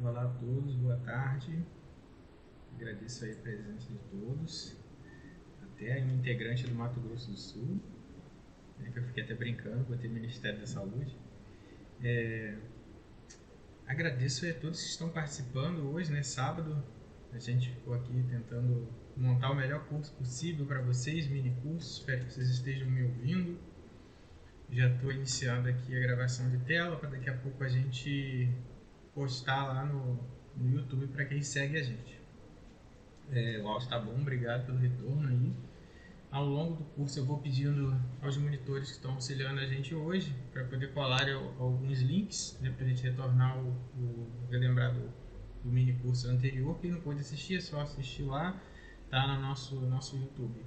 Olá a todos, boa tarde. Agradeço aí a presença de todos. Até um integrante do Mato Grosso do Sul, né, que eu fiquei até brincando, botei Ministério da Saúde. Agradeço a todos que estão participando hoje, né, sábado. A gente ficou aqui tentando montar o melhor curso possível para vocês, mini curso. Espero que vocês estejam me ouvindo. Já estou iniciando aqui a gravação de tela para daqui a pouco a gente postar lá no YouTube para quem segue a gente. O áudio está bom, obrigado pelo retorno aí. Ao longo do curso eu vou pedindo aos monitores que estão auxiliando a gente hoje para poder colar alguns links, né, para a gente retornar relembrar do mini curso anterior. Quem não pôde assistir é só assistir lá, tá no nosso YouTube.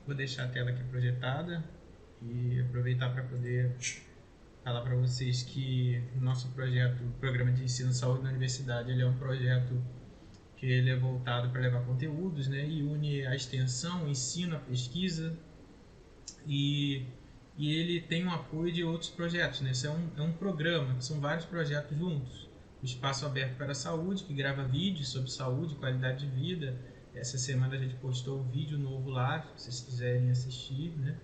Vou deixar a tela aqui projetada e aproveitar para poder falar para vocês que o nosso projeto, o Programa de Ensino Saúde na Universidade, ele é um projeto que ele é voltado para levar conteúdos, né, e une a extensão, o ensino, a pesquisa, e ele tem um apoio de outros projetos, né? Isso é um programa, são vários projetos juntos. O Espaço Aberto para a Saúde, que grava vídeos sobre saúde e qualidade de vida. Essa semana a gente postou um vídeo novo lá, se vocês quiserem assistir, né?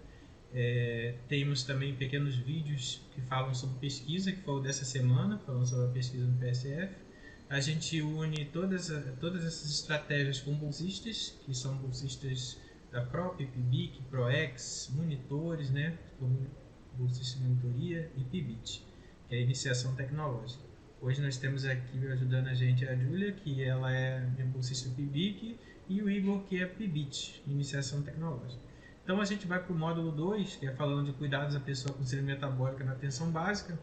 Temos também pequenos vídeos que falam sobre pesquisa, que foi o dessa semana, falando sobre a pesquisa no PSF. A gente une todas essas estratégias com bolsistas, que são bolsistas da PROP, PIBIC, PROEX, monitores, né, como bolsista de monitoria, e PIBIT, que é a iniciação tecnológica. Hoje nós temos aqui ajudando a gente a Júlia, que ela é bolsista PIBIC, e o Igor, que é PIBIT, iniciação tecnológica. Então a gente vai para o módulo 2, que é falando de cuidados da pessoa com síndrome metabólica na atenção básica.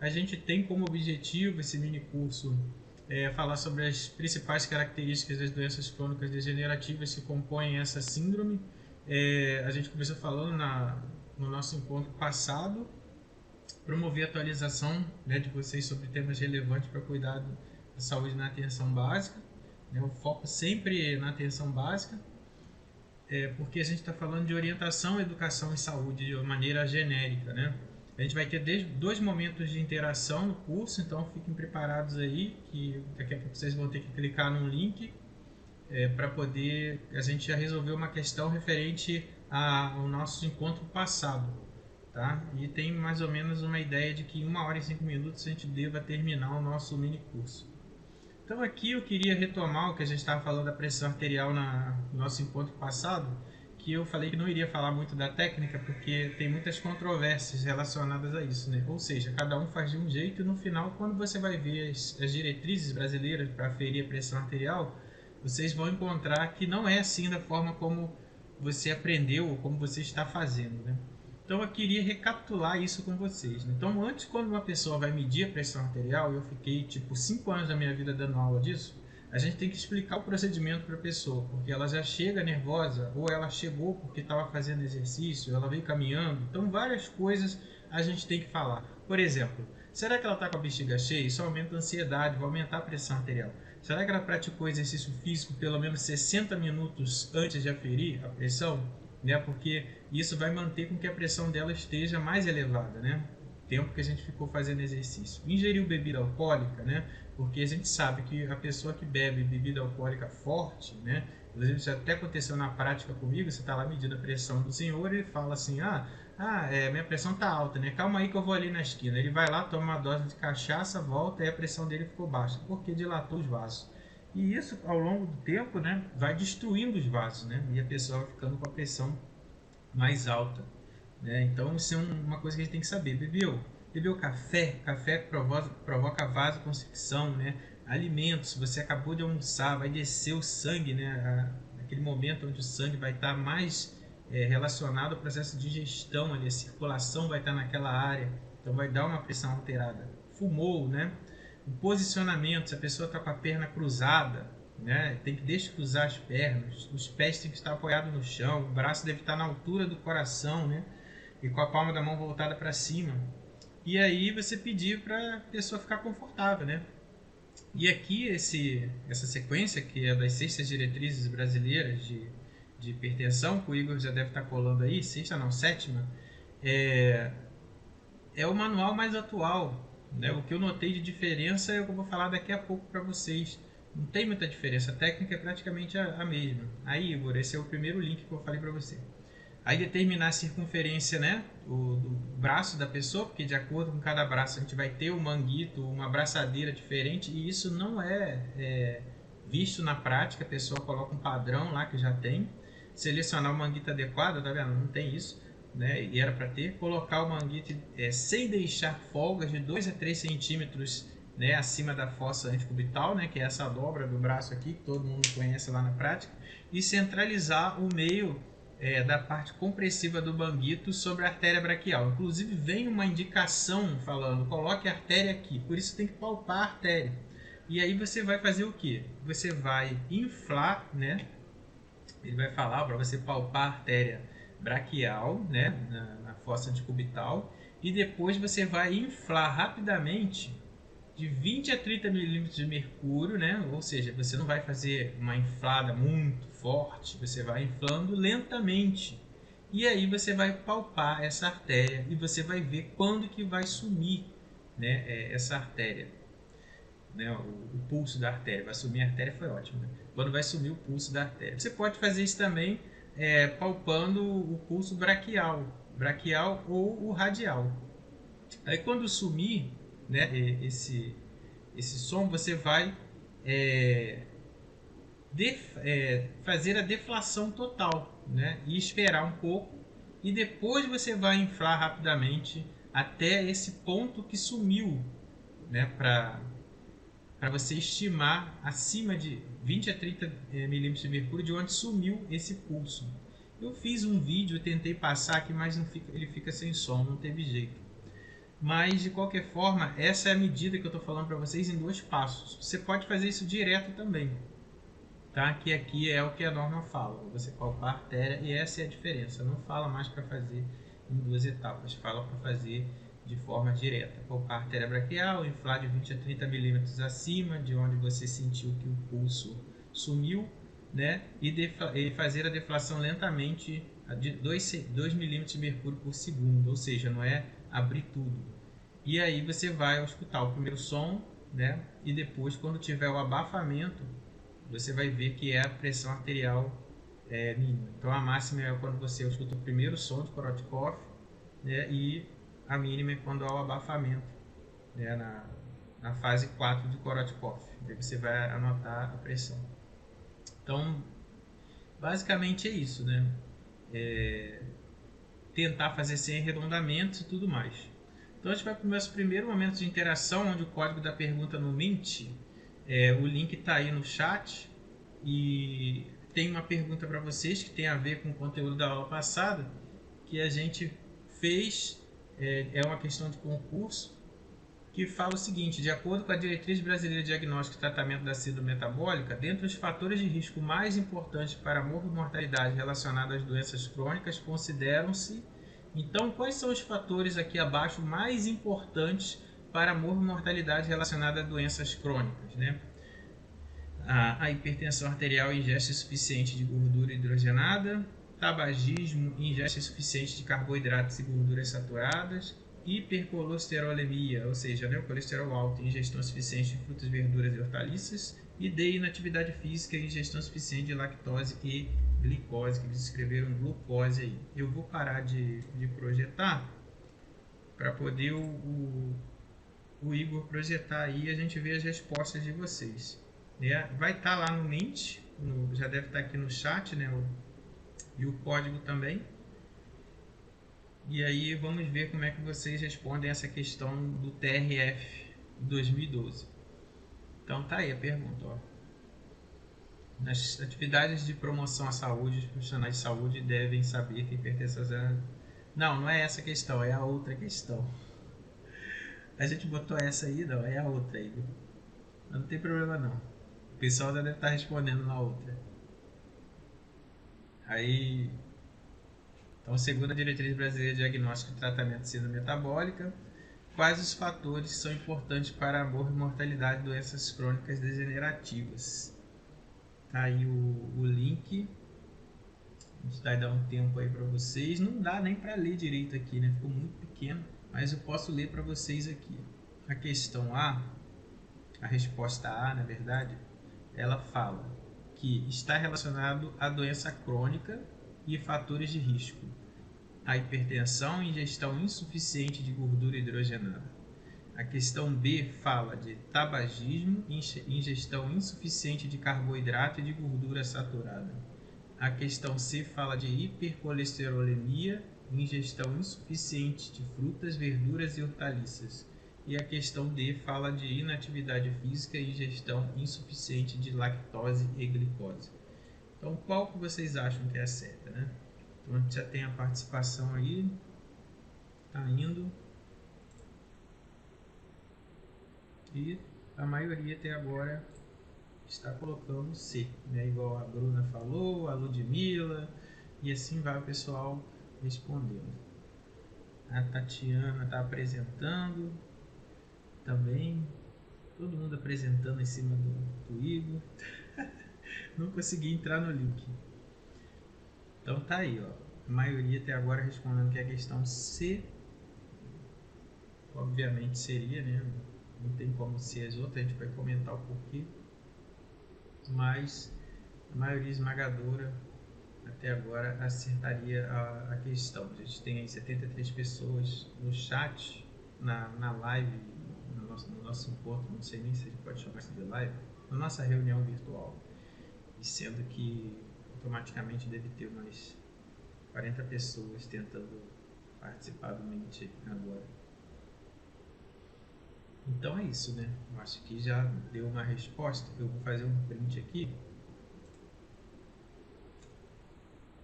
A gente tem como objetivo esse mini curso falar sobre as principais características das doenças crônicas degenerativas que compõem essa síndrome. A gente começou falando no nosso encontro passado, promover a atualização, né, de vocês sobre temas relevantes para cuidar da saúde na atenção básica, né, o foco sempre na atenção básica, porque a gente está falando de orientação, educação e saúde de uma maneira genérica, né? A gente vai ter dois momentos de interação no curso, então fiquem preparados aí, que daqui a pouco vocês vão ter que clicar num link para poder a gente já resolver uma questão referente ao nosso encontro passado, tá? E tem mais ou menos uma ideia de que em 1 hora e 5 minutos a gente deva terminar o nosso mini curso. Então aqui eu queria retomar o que a gente estava falando da pressão arterial no nosso encontro passado, que eu falei que não iria falar muito da técnica porque tem muitas controvérsias relacionadas a isso, né? Ou seja, cada um faz de um jeito e no final, quando você vai ver as diretrizes brasileiras para aferir a pressão arterial, vocês vão encontrar que não é assim da forma como você aprendeu ou como você está fazendo, né? Então eu queria recapitular isso com vocês. Então antes, quando uma pessoa vai medir a pressão arterial, eu fiquei tipo 5 anos da minha vida dando aula disso, a gente tem que explicar o procedimento para a pessoa, porque ela já chega nervosa, ou ela chegou porque estava fazendo exercício, ela veio caminhando, então várias coisas a gente tem que falar. Por exemplo, será que ela está com a bexiga cheia? Isso aumenta a ansiedade, vai aumentar a pressão arterial. Será que ela praticou exercício físico pelo menos 60 minutos antes de aferir a pressão? Né? Porque isso vai manter com que a pressão dela esteja mais elevada, né? Tempo que a gente ficou fazendo exercício. Ingeriu bebida alcoólica, né? Porque a gente sabe que a pessoa que bebe bebida alcoólica forte, né? Inclusive isso até aconteceu na prática comigo, você está lá medindo a pressão do senhor e fala assim, minha pressão está alta, né? Calma aí que eu vou ali na esquina. Ele vai lá, toma uma dose de cachaça, volta e a pressão dele ficou baixa, porque dilatou os vasos. E isso, ao longo do tempo, né, vai destruindo os vasos, né? E a pessoa vai ficando com a pressão mais alta, né? Então isso é uma coisa que a gente tem que saber. Bebeu café, café provoca vasoconstricção, né? Alimentos, você acabou de almoçar, vai descer o sangue, né? Naquele momento onde o sangue vai estar mais relacionado ao processo de digestão, ali, a circulação vai estar naquela área, então vai dar uma pressão alterada. Fumou, né? O posicionamento, se a pessoa está com a perna cruzada, né, tem que descruzar as pernas, os pés têm que estar apoiados no chão, o braço deve estar na altura do coração, né, e com a palma da mão voltada para cima. E aí você pedir para a pessoa ficar confortável, né? E aqui essa sequência, que é das 6 diretrizes brasileiras de hipertensão, que o Igor já deve estar colando aí, 6ª não, 7ª, é o manual mais atual né? O que eu notei de diferença é o que eu vou falar daqui a pouco para vocês. Não tem muita diferença, a técnica é praticamente a mesma. Aí, Igor, esse é o primeiro link que eu falei para você. Aí determinar a circunferência, né, do braço da pessoa, porque de acordo com cada braço a gente vai ter um manguito, uma braçadeira diferente, e isso não é visto na prática. A pessoa coloca um padrão lá que já tem, selecionar o manguito adequado, tá vendo? Não tem isso, né? E era para ter, colocar o manguito sem deixar folgas de 2 a 3 centímetros, né, acima da fossa antecubital, né, que é essa dobra do braço aqui, que todo mundo conhece lá na prática, e centralizar o meio da parte compressiva do manguito sobre a artéria braquial. Inclusive vem uma indicação falando, coloque a artéria aqui, por isso tem que palpar a artéria. E aí você vai fazer o que? Você vai inflar, né? Ele vai falar para você palpar a artéria braquial, né, na fossa antecubital, e depois você vai inflar rapidamente de 20 a 30 milímetros de mercúrio, né? Ou seja, você não vai fazer uma inflada muito forte, você vai inflando lentamente. E aí você vai palpar essa artéria e você vai ver quando que vai sumir, né, essa artéria. Né, o pulso da artéria. Vai sumir a artéria, foi ótimo. Né? Quando vai sumir o pulso da artéria. Você pode fazer isso também palpando o pulso braquial ou o radial. Aí quando sumir, né, esse som, você vai fazer a deflação total, né, e esperar um pouco, e depois você vai inflar rapidamente até esse ponto que sumiu, né, para você estimar acima de 20 a 30 milímetros de mercúrio de onde sumiu esse pulso. Eu fiz um vídeo, tentei passar aqui, mas não fica, ele fica sem som, não teve jeito. Mas de qualquer forma, essa é a medida que eu estou falando para vocês em 2 passos. Você pode fazer isso direto também, tá? Que aqui é o que a norma fala. Você palpar a artéria, e essa é a diferença. Não fala mais para fazer em 2 etapas, fala para fazer de forma direta. Palpar a artéria braquial, inflar de 20 a 30 milímetros acima de onde você sentiu que o pulso sumiu, né? E fazer a deflação lentamente de 2 milímetros de mercúrio por segundo, ou seja, não é abrir tudo. E aí você vai escutar o primeiro som, né? E depois, quando tiver o abafamento, você vai ver que é a pressão arterial mínima. Então a máxima é quando você escuta o primeiro som de Korotkov, né? E a mínima é quando há o abafamento, né? na fase 4 de Korotkov. Aí você vai anotar a pressão. Então, basicamente é isso, né? Tentar fazer sem arredondamentos e tudo mais. Então a gente vai para o nosso primeiro momento de interação, onde o código da pergunta no Mint, o link está aí no chat, e tem uma pergunta para vocês que tem a ver com o conteúdo da aula passada, que a gente fez, é uma questão de concurso, que fala o seguinte: de acordo com a Diretriz Brasileira de Diagnóstico e Tratamento da Síndrome Metabólica, dentre os fatores de risco mais importantes para a morbimortalidade relacionados às doenças crônicas, consideram-se. Então, quais são os fatores aqui abaixo mais importantes para a morbimortalidade relacionada a doenças crônicas, né? A hipertensão arterial e ingesta insuficiente de gordura hidrogenada, tabagismo e ingesta insuficiente de carboidratos e gorduras saturadas, hipercolesterolemia, ou seja, o colesterol alto e ingestão suficiente de frutas, verduras e hortaliças, e D, inatividade física e ingestão suficiente de lactose e glicose, que eles escreveram glucose aí. Eu vou parar de projetar para poder o Igor projetar aí e a gente ver as respostas de vocês. Vai estar lá no Mint, já deve estar aqui no chat, né? E o código também. E aí vamos ver como é que vocês respondem essa questão do TRF 2012. Então tá aí a pergunta, ó. Nas atividades de promoção à saúde, os profissionais de saúde devem saber que a hipertensão zero... Não é essa questão, é a outra questão. A gente botou essa aí, não, é a outra aí. Não tem problema não. O pessoal já deve estar respondendo na outra. Aí, então, segundo a Diretriz Brasileira de Diagnóstico e Tratamento de Síndrome Metabólica, quais os fatores são importantes para a morbimortalidade de doenças crônicas degenerativas? Tá aí o link. A gente vai dar um tempo aí para vocês. Não dá nem para ler direito aqui, né? Ficou muito pequeno, mas eu posso ler para vocês aqui. A questão A, a resposta A, na verdade, ela fala que está relacionado à doença crônica e fatores de risco, a hipertensão e ingestão insuficiente de gordura hidrogenada. A questão B fala de tabagismo e ingestão insuficiente de carboidrato e de gordura saturada. A questão C fala de hipercolesterolemia e ingestão insuficiente de frutas, verduras e hortaliças. E a questão D fala de inatividade física e ingestão insuficiente de lactose e glicose. Então, qual que vocês acham que é a certa, né? Então, a gente já tem a participação aí, tá indo. E a maioria até agora está colocando C, né? Igual a Bruna falou, a Ludmilla, e assim vai o pessoal respondendo. A Tatiana está apresentando também, todo mundo apresentando em cima do Igor. Não consegui entrar no link. Então tá aí, ó. A maioria até agora respondendo que a questão C, obviamente seria, né? Não tem como ser as outras, a gente vai comentar o porquê. Mas a maioria esmagadora até agora acertaria a questão. A gente tem aí 73 pessoas no chat, na live, no nosso encontro, não sei nem se a gente pode chamar isso de live, na nossa reunião virtual. E sendo que automaticamente deve ter umas 40 pessoas tentando participar do Meet agora. Então é isso, né? Eu acho que já deu uma resposta. Eu vou fazer um print aqui.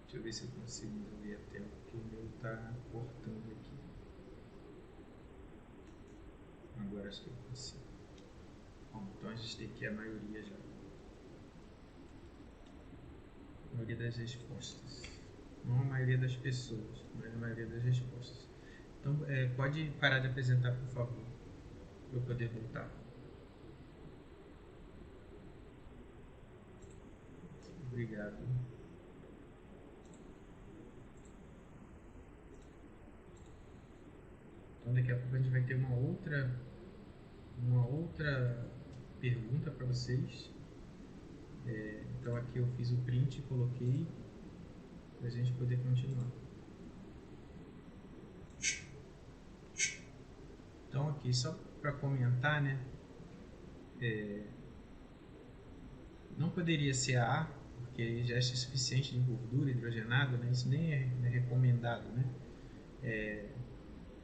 Deixa eu ver se eu consigo mover a tela, porque o meu está cortando aqui. Agora acho que eu consigo. Bom, então a gente tem aqui a maioria já. A maioria das respostas. Não a maioria das pessoas, mas a maioria das respostas. Então, pode parar de apresentar, por favor, para eu poder voltar. Obrigado. Então, daqui a pouco a gente vai ter uma outra pergunta para vocês. Então, aqui eu fiz o print e coloquei para a gente poder continuar. Então, aqui só para comentar, né? Não poderia ser a A, porque já é suficiente de gordura hidrogenada, né? Isso nem é recomendado, né?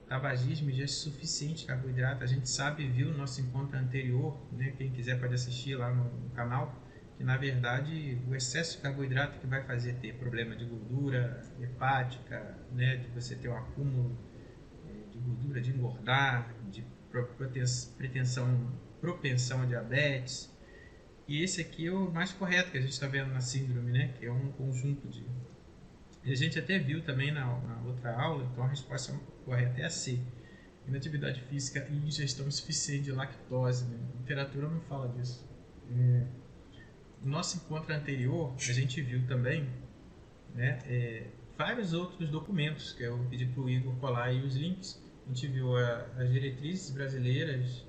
Tabagismo já é suficiente carboidrato. A gente sabe, viu o nosso encontro anterior, né? Quem quiser pode assistir lá no canal, que na verdade o excesso de carboidrato que vai fazer ter problema de gordura hepática, né? De você ter um acúmulo de gordura, de engordar, de propensão a diabetes. E esse aqui é o mais correto que a gente está vendo na síndrome, né? Que é um conjunto de... E a gente até viu também na outra aula, então a resposta correta é a C. Inatividade física e ingestão insuficiente de lactose, né? A literatura não fala disso. No nosso encontro anterior, a gente viu também, né, vários outros documentos, que eu pedi para o Igor colar aí os links. A gente viu as diretrizes brasileiras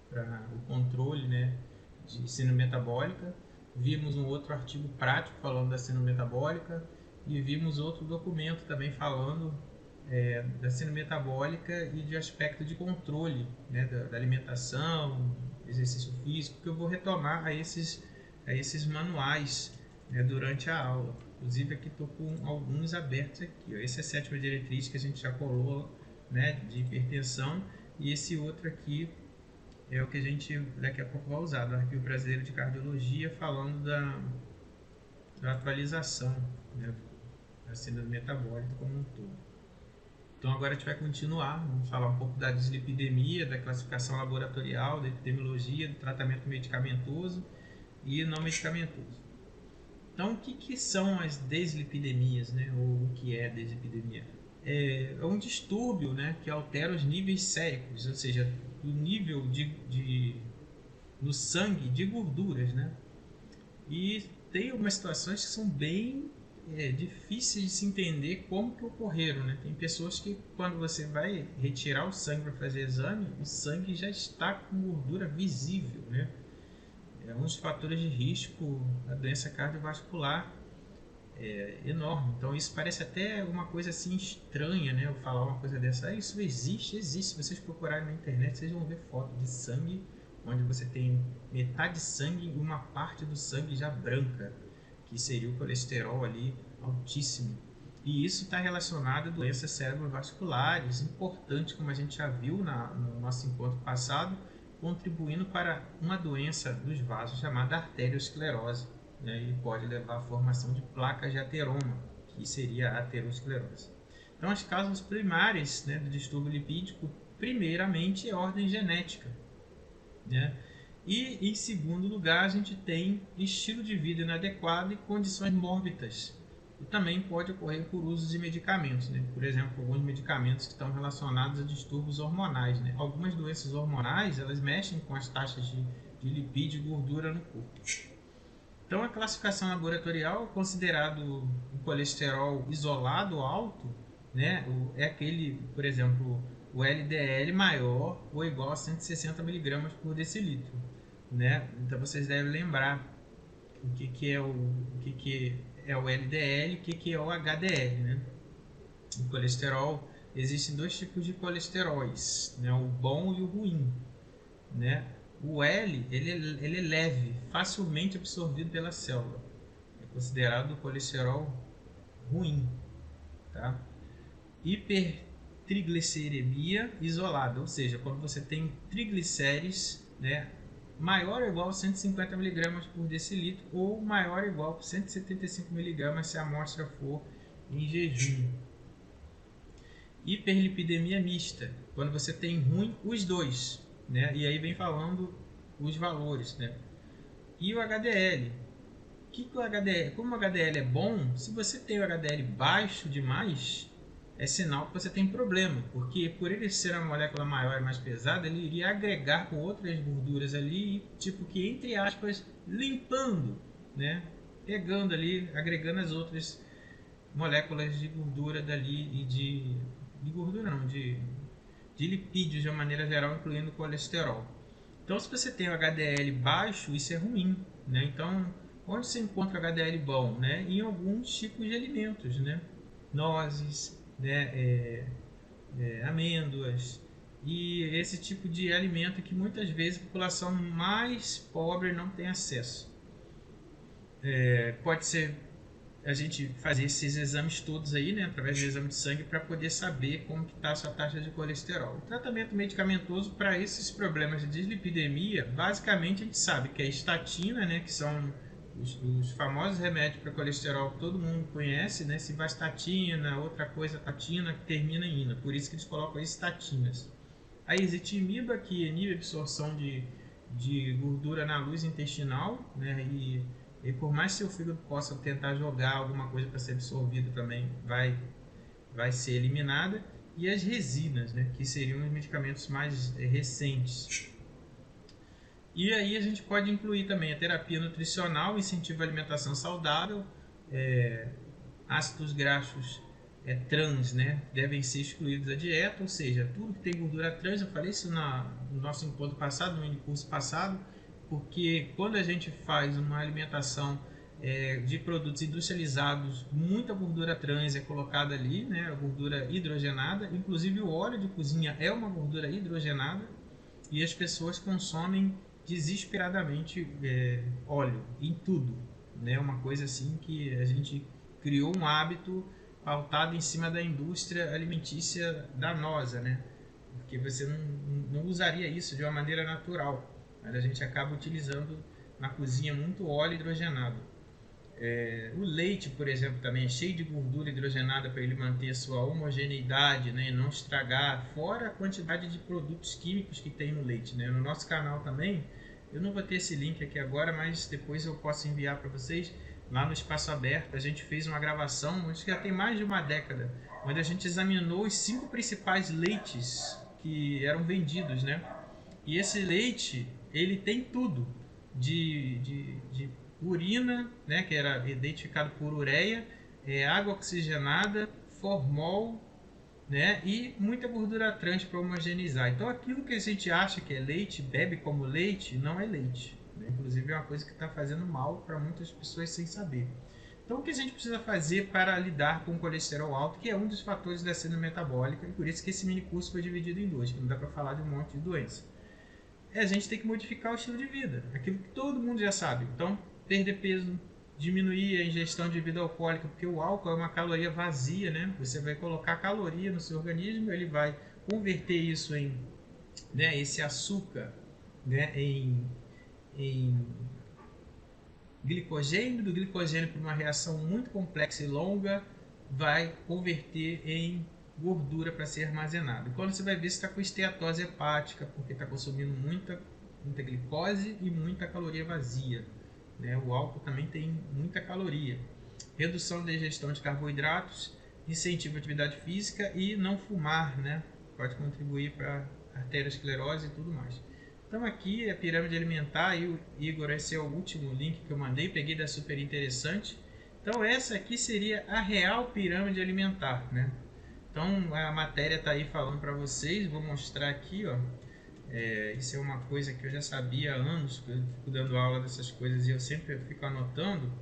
para o controle, né, de síndrome metabólica. Vimos um outro artigo prático falando da síndrome metabólica e vimos outro documento também falando da síndrome metabólica e de aspecto de controle, né, da alimentação, exercício físico, que eu vou retomar a esses manuais, né, durante a aula. Inclusive aqui estou com alguns abertos aqui. Ó. Essa é a 7ª diretriz que a gente já colou, né, de hipertensão, e esse outro aqui é o que a gente daqui a pouco vai usar, do Arquivo Brasileiro de Cardiologia, falando da atualização, né, da síndrome metabólica como um todo. Então agora a gente vai continuar, vamos falar um pouco da dislipidemia, da classificação laboratorial, da epidemiologia, do tratamento medicamentoso e não medicamentoso. Então o que são as dislipidemias, né, ou o que é dislipidemia? É um distúrbio, né, que altera os níveis séricos, ou seja, o nível no sangue de gorduras, né? E tem algumas situações que são bem difíceis de se entender como que ocorreram, né? Tem pessoas que, quando você vai retirar o sangue para fazer exame, o sangue já está com gordura visível, né? É um dos fatores de risco da doença cardiovascular enorme. Então isso parece até uma coisa assim estranha, né? Eu falar uma coisa dessa. Isso existe. Se vocês procurarem na internet, vocês vão ver foto de sangue onde você tem metade de sangue e uma parte do sangue já branca, que seria o colesterol ali altíssimo. E isso está relacionado a doenças cerebrovasculares, importante, como a gente já viu no nosso encontro passado, contribuindo para uma doença dos vasos chamada arteriosclerose, né, e pode levar à formação de placas de ateroma, que seria a aterosclerose. Então, as causas primárias, né, do distúrbio lipídico, primeiramente, é ordem genética, né? E, em segundo lugar, a gente tem estilo de vida inadequado e condições mórbidas. E também pode ocorrer por uso de medicamentos, né? Por exemplo, alguns medicamentos que estão relacionados a distúrbios hormonais, né? Algumas doenças hormonais, elas mexem com as taxas de lipídio e gordura no corpo. Então, a classificação laboratorial é considerado o colesterol isolado alto, né? É aquele, por exemplo, o LDL maior ou igual a 160 mg por decilitro, né? Então, vocês devem lembrar o que é o LDL e o que é o HDL, né? O colesterol, existem dois tipos de colesteróis, né? O bom e o ruim, né? O L, ele é leve, facilmente absorvido pela célula. É considerado o colesterol ruim, tá? Hipertrigliceridemia isolada, ou seja, quando você tem triglicérides, né, maior ou igual a 150 mg por decilitro ou maior ou igual a 175 mg se a amostra for em jejum. Hiperlipidemia mista, quando você tem ruim os dois, né? E aí vem falando os valores, né? E o HDL. O HDL? Como o HDL é bom, se você tem o HDL baixo demais, é sinal que você tem problema, porque por ele ser uma molécula maior e mais pesada, ele iria agregar com outras gorduras ali, tipo que, entre aspas, limpando, né? Pegando ali, agregando as outras moléculas de gordura dali e de gordura não, de lipídios de uma maneira geral, incluindo colesterol. Então, se você tem o HDL baixo, isso é ruim, né? Então, onde se encontra o HDL bom, né? Em alguns tipos de alimentos, né? Nozes, né? Amêndoas e esse tipo de alimento que muitas vezes a população mais pobre não tem acesso. Pode ser a gente fazer esses exames todos aí, né, através do exame de sangue, para poder saber como que está a sua taxa de colesterol. O tratamento medicamentoso para esses problemas de dislipidemia, basicamente a gente sabe que é estatina, né, que são os famosos remédios para colesterol que todo mundo conhece, né, civastatina, outra coisa, tatina, que termina em ina, por isso que eles colocam estatinas. A ezetimiba, que inibe a absorção de gordura na luz intestinal, né, e por mais que seu fígado possa tentar jogar alguma coisa para ser absorvida também, vai ser eliminada. E as resinas, né, que seriam os medicamentos mais recentes. E aí a gente pode incluir também a terapia nutricional, incentivo à alimentação saudável, ácidos graxos trans, né, devem ser excluídos da dieta, ou seja, tudo que tem gordura trans, eu falei isso no nosso encontro passado, no mini curso passado, porque quando a gente faz uma alimentação de produtos industrializados, muita gordura trans é colocada ali, né, a gordura hidrogenada, inclusive o óleo de cozinha é uma gordura hidrogenada, e as pessoas consomem desesperadamente óleo em tudo, né, uma coisa assim que a gente criou um hábito pautado em cima da indústria alimentícia danosa, né, porque você não usaria isso de uma maneira natural, mas a gente acaba utilizando na cozinha muito óleo hidrogenado. O leite, por exemplo, também é cheio de gordura hidrogenada para ele manter a sua homogeneidade, né, e não estragar, fora a quantidade de produtos químicos que tem no leite, né. No nosso canal também, eu não vou ter esse link aqui agora, mas depois eu posso enviar para vocês. Lá no Espaço Aberto, a gente fez uma gravação, acho que já tem mais de uma década, onde a gente examinou os 5 principais leites que eram vendidos, né? E esse leite, ele tem tudo de urina, né, que era identificado por ureia, água oxigenada, formol, né, e muita gordura trans para homogeneizar. Então aquilo que a gente acha que é leite, bebe como leite, não é leite, né? Inclusive é uma coisa que está fazendo mal para muitas pessoas sem saber. Então o que a gente precisa fazer para lidar com o colesterol alto, que é um dos fatores da síndrome metabólica, e por isso que esse mini curso foi dividido em dois, que não dá para falar de um monte de doença. A gente tem que modificar o estilo de vida, aquilo que todo mundo já sabe. Então, perder peso, diminuir a ingestão de bebida alcoólica, porque o álcool é uma caloria vazia, né? Você vai colocar caloria no seu organismo, ele vai converter isso em, né, esse açúcar, né, em glicogênio, do glicogênio por uma reação muito complexa e longa, vai converter em gordura para ser armazenada. E quando você vai ver, você está com esteatose hepática, porque está consumindo muita glicose e muita caloria vazia. Né? O álcool também tem muita caloria. Redução da ingestão de carboidratos, incentivo à atividade física e não fumar, né? Pode contribuir para arteriosclerose e tudo mais. Então aqui é a pirâmide alimentar, e o Igor, esse é o último link que eu mandei, peguei da Super Interessante. Então essa aqui seria a real pirâmide alimentar, né? Então a matéria está aí falando para vocês, vou mostrar aqui, ó. Isso é uma coisa que eu já sabia há anos, eu fico dando aula dessas coisas e eu sempre fico anotando,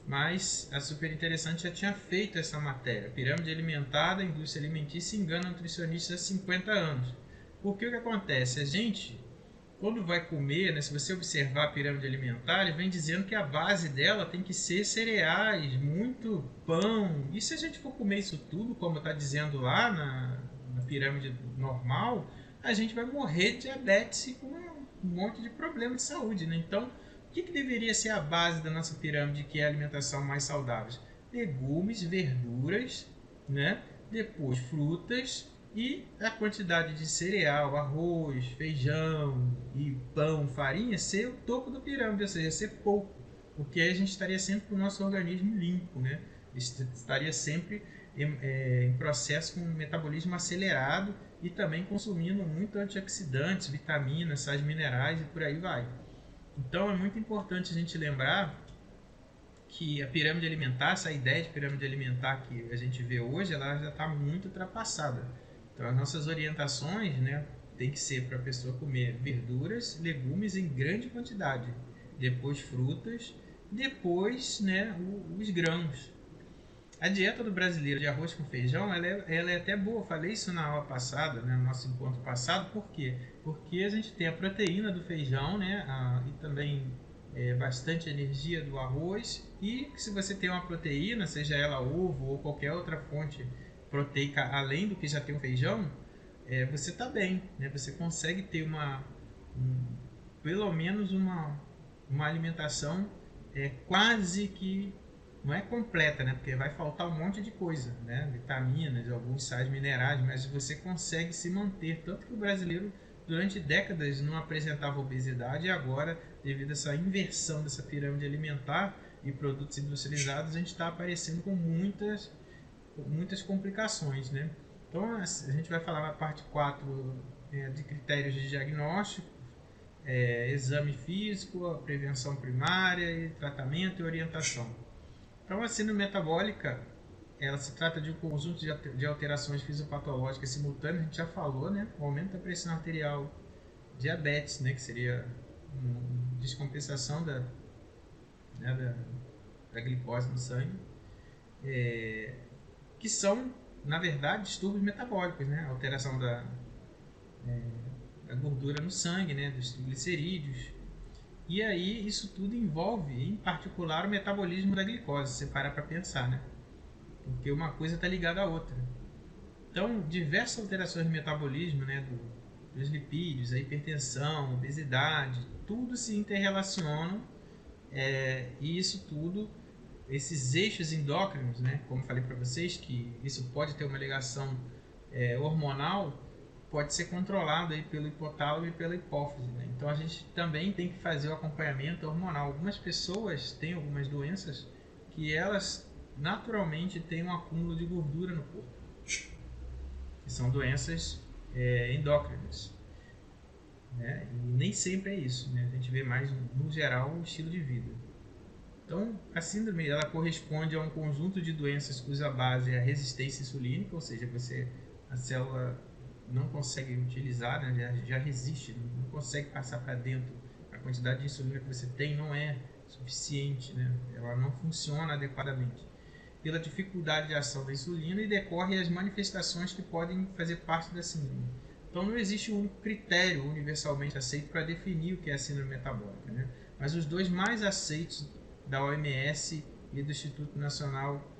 mas a Super Interessante já tinha feito essa matéria. Pirâmide alimentar da indústria alimentícia engana nutricionistas há 50 anos. Porque o que acontece? A gente, quando vai comer, né, se você observar a pirâmide alimentar, ele vem dizendo que a base dela tem que ser cereais, muito pão. E se a gente for comer isso tudo, como está dizendo lá na pirâmide normal, a gente vai morrer de diabetes e com um monte de problema de saúde, né? Então, o que deveria ser a base da nossa pirâmide, que é a alimentação mais saudável? Legumes, verduras, né? Depois frutas, e a quantidade de cereal, arroz, feijão e pão, farinha, ser o topo da pirâmide, ou seja, ser pouco, porque aí a gente estaria sempre com o nosso organismo limpo, né? Estaria sempre em processo com um metabolismo acelerado e também consumindo muito antioxidantes, vitaminas, sais minerais e por aí vai. Então é muito importante a gente lembrar que a pirâmide alimentar, essa ideia de pirâmide alimentar que a gente vê hoje, ela já está muito ultrapassada. Então as nossas orientações, né, tem que ser para a pessoa comer verduras, legumes em grande quantidade, depois frutas, depois, né, os grãos. A dieta do brasileiro de arroz com feijão, ela é até boa. Eu falei isso na aula passada, né, no nosso encontro passado. Por quê? Porque a gente tem a proteína do feijão, né, e também bastante energia do arroz. E se você tem uma proteína, seja ela ovo ou qualquer outra fonte proteica além do que já tem o feijão, você está bem, né? Você consegue ter pelo menos uma alimentação quase que não é completa, né? Porque vai faltar um monte de coisa, né? Vitaminas, alguns sais minerais, mas você consegue se manter. Tanto que o brasileiro durante décadas não apresentava obesidade, e agora, devido a essa inversão dessa pirâmide alimentar e produtos industrializados, a gente está aparecendo com muitas complicações, né? Então a gente vai falar na parte 4 de critérios de diagnóstico, exame físico, a prevenção primária, e tratamento e orientação. Então a síndrome metabólica, ela se trata de um conjunto de alterações fisiopatológicas simultâneas, a gente já falou, né? O aumento da pressão arterial, diabetes, né? Que seria uma descompensação da glicose no sangue, que são, na verdade, distúrbios metabólicos, né? A alteração da gordura no sangue, né? Dos triglicerídeos. E aí isso tudo envolve, em particular, o metabolismo da glicose, se você parar para pensar, né? Porque uma coisa está ligada à outra. Então, diversas alterações no metabolismo, né? Dos lipídios, a hipertensão, a obesidade, tudo se interrelacionam, e isso tudo, esses eixos endócrinos, né? Como falei para vocês, que isso pode ter uma ligação hormonal, pode ser controlado aí pelo hipotálamo e pela hipófise, né? Então a gente também tem que fazer o acompanhamento hormonal. Algumas pessoas têm algumas doenças que elas naturalmente têm um acúmulo de gordura no corpo, que são doenças endócrinas, né? E nem sempre é isso, né? A gente vê mais no geral o estilo de vida. Então, a síndrome ela corresponde a um conjunto de doenças cuja base é a resistência insulínica, ou seja, a célula não consegue utilizar, né, já resiste, não consegue passar para dentro. A quantidade de insulina que você tem não é suficiente, né? Ela não funciona adequadamente. Pela dificuldade de ação da insulina e decorre as manifestações que podem fazer parte da síndrome. Então não existe um critério universalmente aceito para definir o que é a síndrome metabólica, né? Mas os dois mais aceitos da OMS e do Instituto Nacional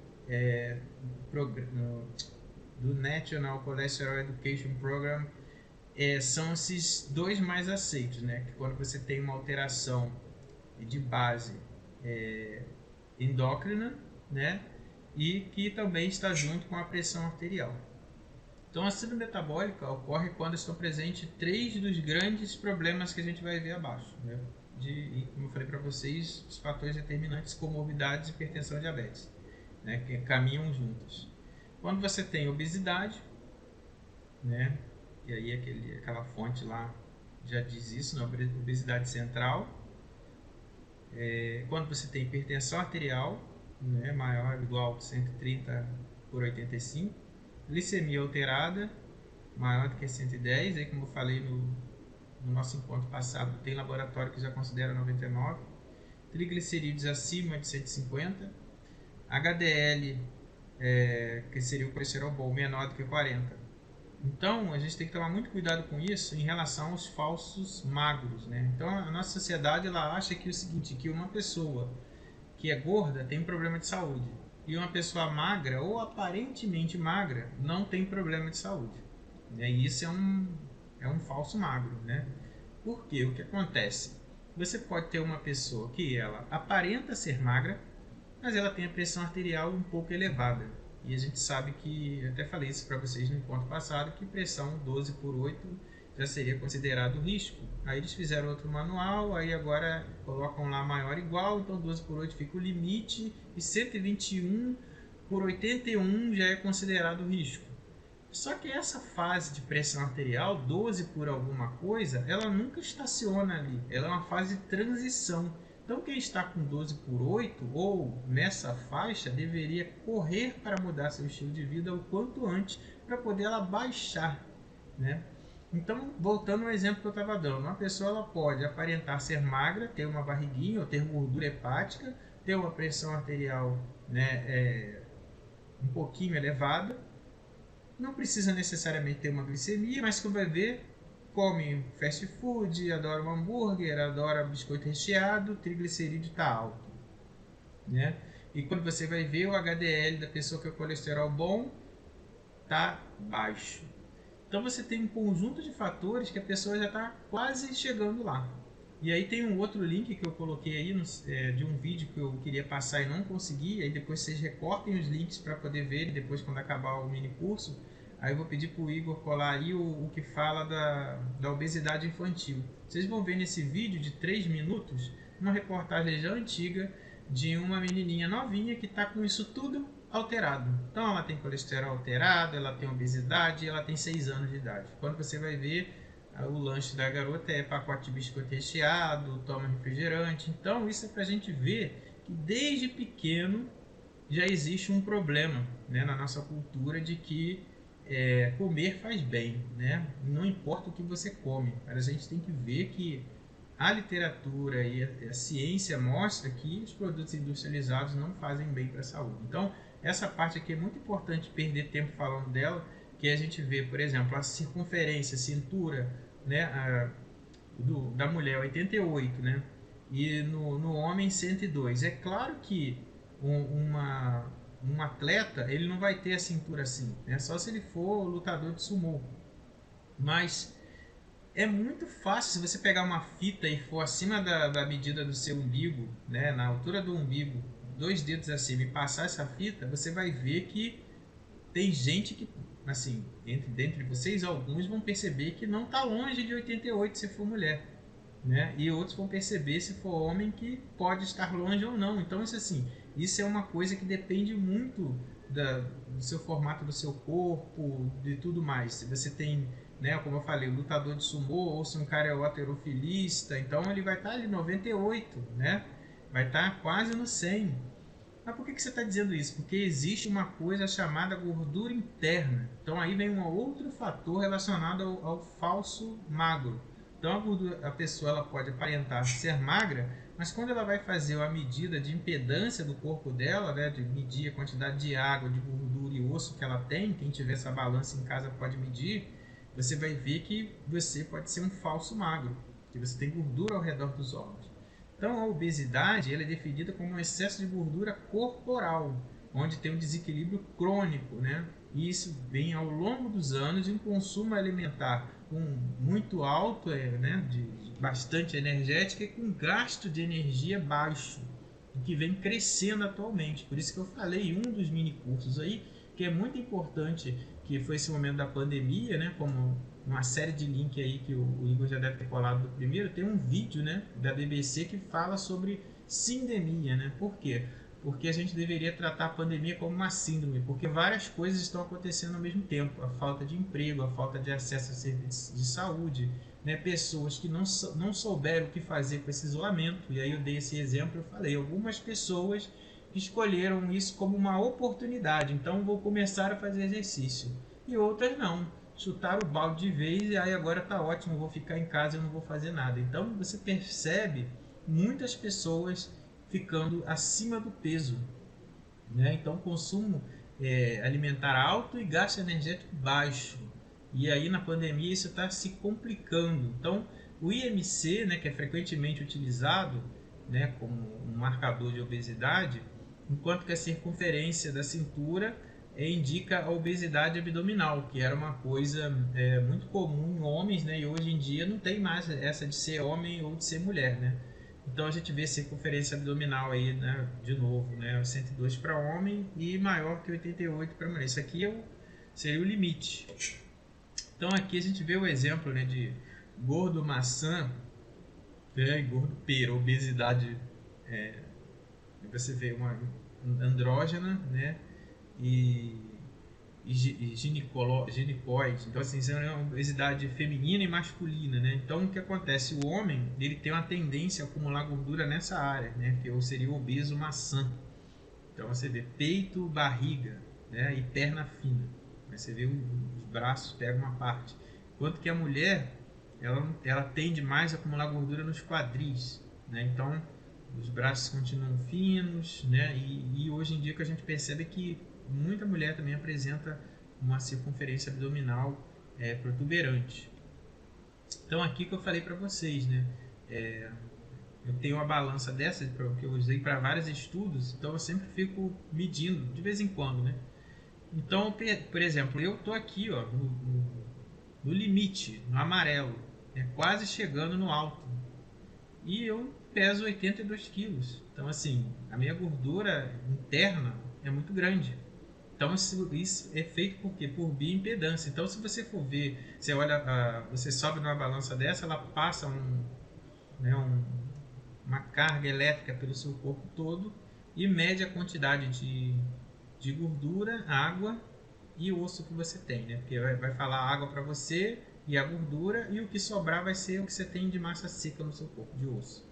do National Cholesterol Education Program são esses dois mais aceitos, né? Que quando você tem uma alteração de base endócrina, né? E que também está junto com a pressão arterial. Então, a síndrome metabólica ocorre quando estão presentes três dos grandes problemas que a gente vai ver abaixo, né? Como eu falei para vocês, os fatores determinantes, comorbidades, hipertensão e diabetes, né? Que caminham juntos. Quando você tem obesidade, né? E aí aquela fonte lá já diz isso, né? Obesidade central. Quando você tem hipertensão arterial, né? Maior ou igual a 130/85, glicemia alterada, maior do que 110, aí como eu falei no nosso encontro passado, tem laboratório que já considera 99, triglicerídeos acima de 150, HDL, que seria o colesterol bom, menor do que 40. Então, a gente tem que tomar muito cuidado com isso em relação aos falsos magros, né? Então, a nossa sociedade ela acha que é o seguinte, que uma pessoa que é gorda tem um problema de saúde e uma pessoa magra ou aparentemente magra não tem problema de saúde. E isso é um falso magro, né? Porque o que acontece? Você pode ter uma pessoa que ela aparenta ser magra, mas ela tem a pressão arterial um pouco elevada. E a gente sabe que, eu até falei isso para vocês no encontro passado, que pressão 12/8 já seria considerado risco. Aí eles fizeram outro manual, aí agora colocam lá maior igual, então 12/8 fica o limite e 121/81 já é considerado risco. Só que essa fase de pressão arterial, 12 por alguma coisa, ela nunca estaciona ali. Ela é uma fase de transição. Então quem está com 12/8 ou nessa faixa deveria correr para mudar seu estilo de vida o quanto antes para poder ela baixar, né? Então, voltando ao exemplo que eu estava dando, uma pessoa ela pode aparentar ser magra, ter uma barriguinha ou ter gordura hepática, ter uma pressão arterial, né, um pouquinho elevada. Não precisa necessariamente ter uma glicemia, mas que vai ver, come fast food, adora um hambúrguer, adora biscoito recheado, triglicerídeo está alto, né? E quando você vai ver o HDL da pessoa que é o colesterol bom, está baixo. Então você tem um conjunto de fatores que a pessoa já está quase chegando lá. E aí tem um outro link que eu coloquei aí de um vídeo que eu queria passar e não consegui. Aí depois vocês recortem os links para poder ver depois quando acabar o mini curso. Aí eu vou pedir para o Igor colar aí o que fala da obesidade infantil. Vocês vão ver nesse vídeo de 3 minutos uma reportagem já antiga de uma menininha novinha que está com isso tudo alterado. Então ela tem colesterol alterado, ela tem obesidade, ela tem 6 anos de idade. Quando você vai ver, o lanche da garota é pacote de biscoito recheado, toma refrigerante. Então isso é para a gente ver que desde pequeno já existe um problema, né, na nossa cultura de que comer faz bem, né? Não importa o que você come, mas a gente tem que ver que a literatura e a ciência mostra que os produtos industrializados não fazem bem para a saúde. Então, essa parte aqui é muito importante perder tempo falando dela, que a gente vê, por exemplo, a circunferência, cintura, né, da mulher 88, né, e no homem 102. É claro que um atleta ele não vai ter a cintura assim, né, só se ele for lutador de sumô. Mas é muito fácil, se você pegar uma fita e for acima da medida do seu umbigo, né, na altura do umbigo, 2 dedos acima e passar essa fita, você vai ver que tem gente que, assim, dentre vocês, alguns vão perceber que não está longe de 88 se for mulher, né? E outros vão perceber se for homem que pode estar longe ou não. Então isso assim, isso é uma coisa que depende muito do seu formato do seu corpo, de tudo mais. Se você tem, né, como eu falei, o lutador de sumô ou se um cara é halterofilista, então ele vai estar ali 98, né? vai estar quase no 100. Mas por que você está dizendo isso? Porque existe uma coisa chamada gordura interna. Então aí vem um outro fator relacionado ao falso magro. Então a pessoa ela pode aparentar ser magra, mas quando ela vai fazer a medida de impedância do corpo dela, né, de medir a quantidade de água, de gordura e osso que ela tem, quem tiver essa balança em casa pode medir, você vai ver que você pode ser um falso magro, que você tem gordura ao redor dos órgãos. Então, a obesidade ela é definida como um excesso de gordura corporal, onde tem um desequilíbrio crônico, né? E isso vem ao longo dos anos de um consumo alimentar muito alto, né? de bastante energética e com gasto de energia baixo, que vem crescendo atualmente. Por isso que eu falei um dos mini cursos aí, que é muito importante, que foi esse momento da pandemia, né? Como uma série de links aí que o Igor já deve ter colado do primeiro, tem um vídeo, né, da BBC que fala sobre sindemia, né? Por quê? Porque a gente deveria tratar a pandemia como uma síndrome, porque várias coisas estão acontecendo ao mesmo tempo. A falta de emprego, a falta de acesso a serviços de saúde, né? Pessoas que não souberam o que fazer com esse isolamento. E aí eu dei esse exemplo, eu falei, algumas pessoas escolheram isso como uma oportunidade, então vou começar a fazer exercício. E outras não, chutaram o balde de vez e aí agora tá ótimo, vou ficar em casa e não vou fazer nada. Então você percebe muitas pessoas ficando acima do peso, né? Então consumo alimentar alto e gasto energético baixo. E aí na pandemia isso está se complicando. Então o IMC, né, que é frequentemente utilizado, né, como um marcador de obesidade, enquanto que a circunferência da cintura indica a obesidade abdominal, que era uma coisa muito comum em homens, né, e hoje em dia não tem mais essa de ser homem ou de ser mulher, né? Então a gente vê circunferência abdominal aí, né, de novo, né, 102 para homem e maior que 88 para mulher. Isso aqui seria o limite. Então aqui a gente vê o exemplo, né, de gordo maçã, né, e gordo pera, obesidade. Você vê uma andrógena, né, e ginecoide. Então, assim, isso é uma obesidade feminina e masculina, né? Então, o que acontece? O homem, ele tem uma tendência a acumular gordura nessa área, né? Que seria o obeso maçã. Então, você vê peito, barriga, né? E perna fina. Aí você vê os braços, pega uma parte. Enquanto que a mulher, ela tende mais a acumular gordura nos quadris, né? Então, os braços continuam finos, né? E hoje em dia que a gente percebe que muita mulher também apresenta uma circunferência abdominal protuberante. Então aqui que eu falei para vocês, né? Eu tenho uma balança dessa que eu usei para vários estudos, então eu sempre fico medindo de vez em quando, né? Então, por exemplo, eu tô aqui, ó, no limite, no amarelo, quase chegando no alto. E eu peso 82 quilos. Então, assim, a minha gordura interna é muito grande. Então, isso é feito por quê? Por bioimpedância. Então, se você for ver, você olha, você sobe numa balança dessa, ela passa uma carga elétrica pelo seu corpo todo e mede a quantidade de gordura, água e osso que você tem, né? Porque vai falar água para você e a gordura, e o que sobrar vai ser o que você tem de massa seca no seu corpo, de osso.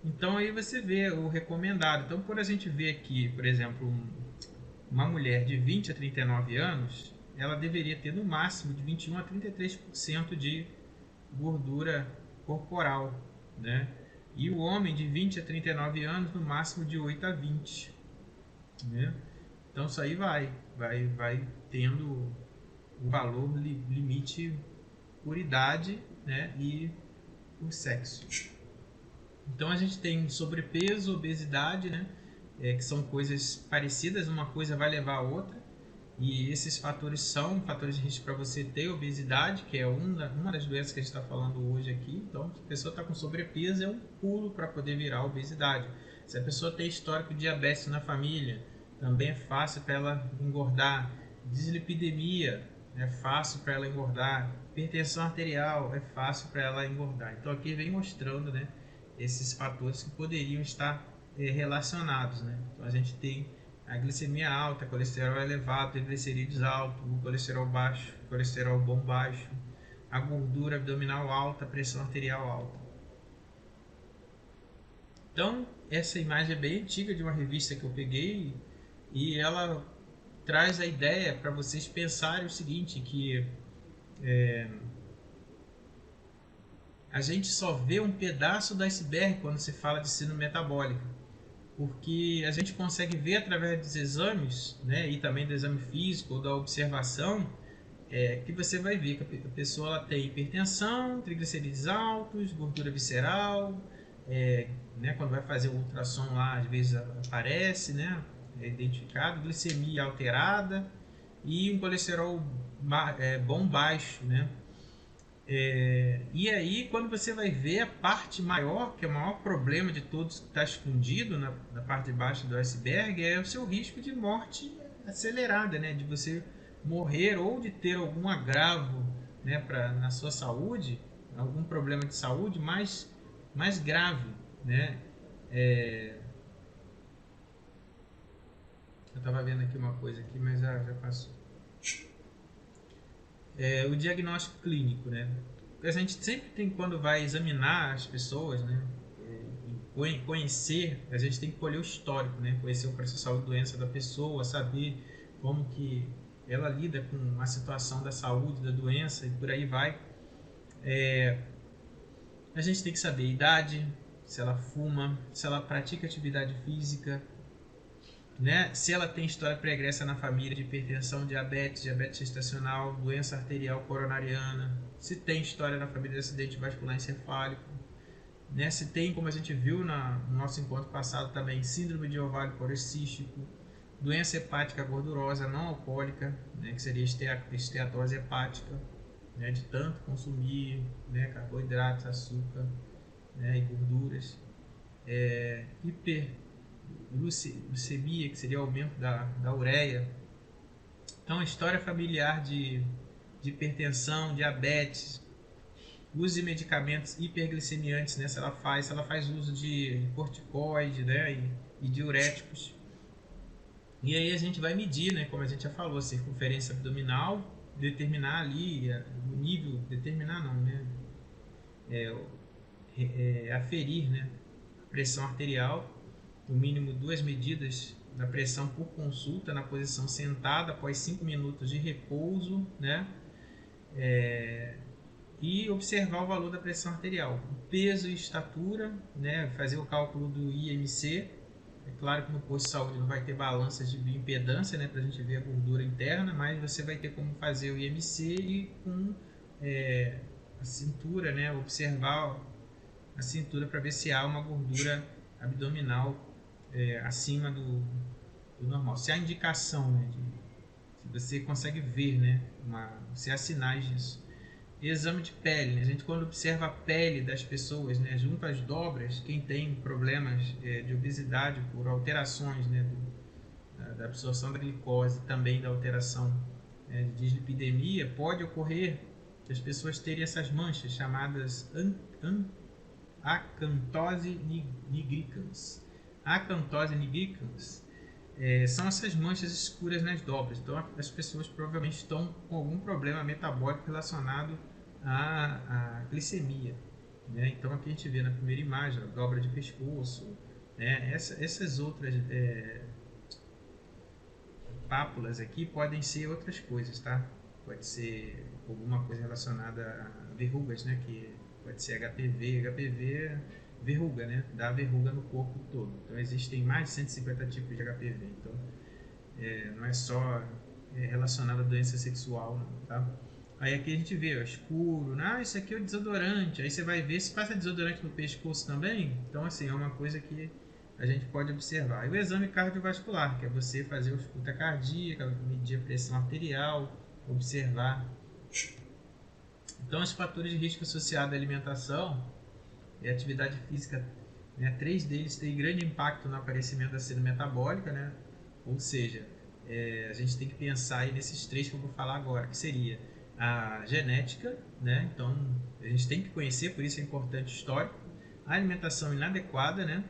Então aí você vê o recomendado. Então, por a gente ver aqui, por exemplo, uma mulher de 20 a 39 anos, ela deveria ter no máximo de 21 a 33% de gordura corporal, né? E o homem de 20 a 39 anos, no máximo de 8 a 20, né? Então isso aí vai tendo o valor limite por idade, né? E por sexo. Então a gente tem sobrepeso, obesidade, né? Que são coisas parecidas, uma coisa vai levar a outra. E esses fatores são fatores de risco para você ter obesidade, que é uma das doenças que a gente está falando hoje aqui. Então, se a pessoa está com sobrepeso, é um pulo para poder virar obesidade. Se a pessoa tem histórico de diabetes na família, também é fácil para ela engordar. Dislipidemia, é fácil para ela engordar. Hipertensão arterial, é fácil para ela engordar. Então, aqui vem mostrando, né, esses fatores que poderiam estar relacionados, né? Então, a gente tem a glicemia alta, colesterol elevado, triglicerídeos alto, o colesterol baixo, colesterol bom baixo, a gordura abdominal alta, pressão arterial alta. Então, essa imagem é bem antiga de uma revista que eu peguei e ela traz a ideia para vocês pensarem o seguinte, que a gente só vê um pedaço do iceberg quando se fala de síndrome metabólica, porque a gente consegue ver através dos exames, né, e também do exame físico ou da observação, que você vai ver que a pessoa ela tem hipertensão, triglicerídeos altos, gordura visceral, né, quando vai fazer o ultrassom lá, às vezes aparece, né, é identificado, glicemia alterada e um colesterol bom baixo, né? E aí, quando você vai ver a parte maior, que é o maior problema de todos que está escondido na parte de baixo do iceberg, é o seu risco de morte acelerada, né? De você morrer ou de ter algum agravo, né, na sua saúde, algum problema de saúde mais grave, né? Eu estava vendo aqui uma coisa aqui, mas já passou. O diagnóstico clínico, né? A gente sempre tem, quando vai examinar as pessoas, né, conhecer, a gente tem que colher o histórico, né, conhecer o processo de saúde, doença da pessoa, saber como que ela lida com a situação da saúde, da doença e por aí vai. A gente tem que saber a idade, se ela fuma, se ela pratica atividade física, né? Se ela tem história pregressa na família de hipertensão, diabetes gestacional, doença arterial coronariana, se tem história na família de acidente vascular encefálico, né? Se tem, como a gente viu no nosso encontro passado também, síndrome de ovário policístico, doença hepática gordurosa não alcoólica, né? Que seria esteatose hepática, né? De tanto consumir, né? Carboidratos, açúcar, né? E gorduras, hiperglicemia, que seria o aumento da ureia. Então, história familiar de hipertensão, diabetes, uso de medicamentos hiperglicemiantes, né? Se ela faz uso de corticoide, né? E diuréticos. E aí a gente vai medir, né? Como a gente já falou, a circunferência abdominal, determinar ali o nível, determinar não, né? Aferir, né? A pressão arterial, no mínimo 2 medidas da pressão por consulta na posição sentada após 5 minutos de repouso, né? E observar o valor da pressão arterial, peso e estatura, né? Fazer o cálculo do IMC. É claro que no posto de saúde não vai ter balanças de bioimpedância, né, para a gente ver a gordura interna, mas você vai ter como fazer o IMC e com a cintura, né, observar a cintura para ver se há uma gordura abdominal acima do normal. Se há indicação, né, se você consegue ver, né, se há sinais disso. Exame de pele, né? A gente quando observa a pele das pessoas, né, junto às dobras, quem tem problemas de obesidade por alterações, né, da absorção da glicose, também da alteração de dislipidemia, pode ocorrer as pessoas terem essas manchas chamadas acantose nigricans. Acantose nigricans são essas manchas escuras nas dobras. Então as pessoas provavelmente estão com algum problema metabólico relacionado à glicemia, né? Então aqui a gente vê na primeira imagem a dobra de pescoço, né? Essas outras pápulas aqui podem ser outras coisas, tá? Pode ser alguma coisa relacionada a verrugas, né? Que pode ser HPV verruga, né? Dá verruga no corpo todo. Então existem mais de 150 tipos de HPV. Então não é só relacionado à doença sexual, não, tá? Aí aqui a gente vê, ó, escuro, isso aqui é o desodorante. Aí você vai ver se passa desodorante no pescoço também. Então assim, é uma coisa que a gente pode observar. E o exame cardiovascular, que é você fazer a escuta cardíaca, medir a pressão arterial, observar. Então, os fatores de risco associados à alimentação e atividade física, né, 3 deles têm grande impacto no aparecimento da síndrome metabólica, né? Ou seja, a gente tem que pensar aí nesses 3 que eu vou falar agora, que seria a genética, né? Então, a gente tem que conhecer, por isso é importante o histórico, a alimentação inadequada, né?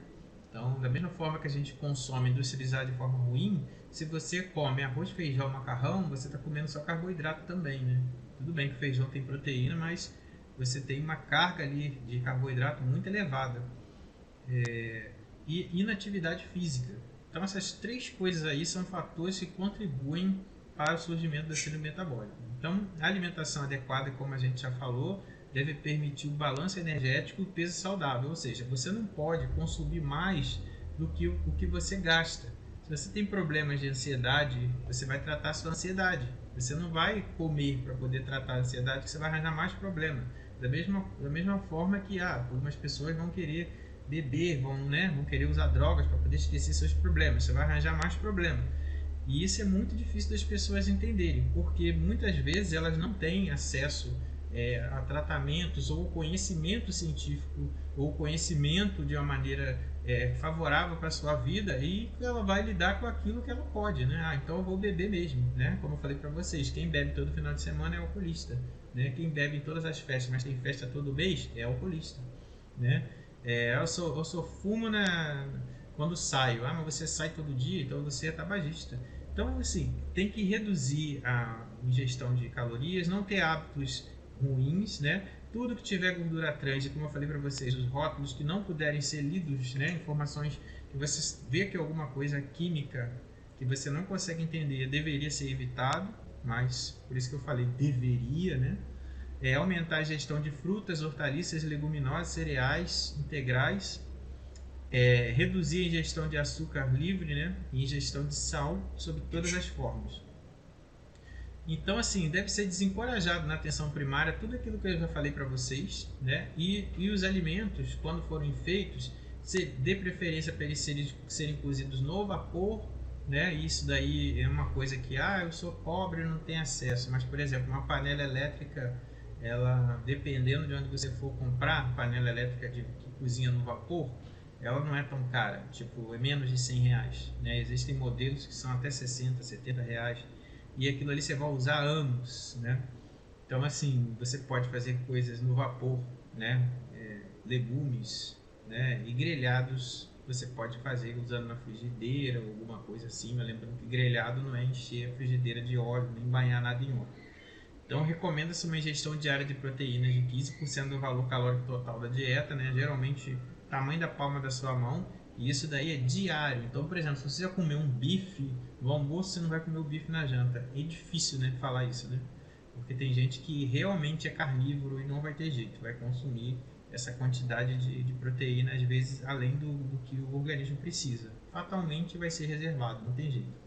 Então, da mesma forma que a gente consome industrializado de forma ruim, se você come arroz, feijão, macarrão, você está comendo só carboidrato também, né? Tudo bem que o feijão tem proteína, mas você tem uma carga ali de carboidrato muito elevada. e inatividade física. Então essas 3 coisas aí são fatores que contribuem para o surgimento da síndrome metabólica. Então a alimentação adequada, como a gente já falou, deve permitir o balanço energético e o peso saudável, ou seja, você não pode consumir mais do que o que você gasta. Se você tem problemas de ansiedade, você vai tratar a sua ansiedade. Você não vai comer para poder tratar a ansiedade, que você vai arranjar mais problema. Da mesma forma que algumas pessoas vão querer beber, vão querer usar drogas para poder esquecer seus problemas. Você vai arranjar mais problema. E isso é muito difícil das pessoas entenderem, porque muitas vezes elas não têm acesso a tratamentos ou conhecimento científico ou conhecimento de uma maneira favorável para a sua vida, e ela vai lidar com aquilo que ela pode, né? Então eu vou beber mesmo, né? Como eu falei para vocês, quem bebe todo final de semana é alcoolista, né? Quem bebe em todas as festas, mas tem festa todo mês, é alcoolista, né? Eu só fumo quando saio. Mas você sai todo dia, então você é tabagista. Então, assim, tem que reduzir a ingestão de calorias, não ter hábitos ruins, né? Tudo que tiver gordura trans, como eu falei para vocês, os rótulos que não puderem ser lidos, né? Informações que você vê que é alguma coisa química que você não consegue entender, deveria ser evitado, mas por isso que eu falei deveria, né? Aumentar a ingestão de frutas, hortaliças, leguminosas, cereais integrais, reduzir a ingestão de açúcar livre, né? E ingestão de sal sob todas as formas. Então, assim, deve ser desencorajado na atenção primária tudo aquilo que eu já falei para vocês, né? E os alimentos, quando forem feitos, dê preferência para eles serem cozidos no vapor, né? Isso daí é uma coisa que, eu sou pobre e não tenho acesso. Mas, por exemplo, uma panela elétrica, ela, dependendo de onde você for comprar, panela elétrica que cozinha no vapor, ela não é tão cara, tipo, é menos de R$100, né? Existem modelos que são até 60, 70 reais. E aquilo ali você vai usar anos, né? Então, assim, você pode fazer coisas no vapor, né? Legumes, né? E grelhados você pode fazer usando na frigideira ou alguma coisa assim. Mas lembrando que grelhado não é encher a frigideira de óleo, nem banhar nada em óleo. Então, recomenda-se uma ingestão diária de proteínas de 15% do valor calórico total da dieta, né? Geralmente, tamanho da palma da sua mão. E isso daí é diário. Então, por exemplo, se você já comer um bife no almoço, você não vai comer o bife na janta. É difícil, né, falar isso, né? Porque tem gente que realmente é carnívoro e não vai ter jeito. Vai consumir essa quantidade de proteína, às vezes, além do que o organismo precisa. Fatalmente vai ser reservado, não tem jeito.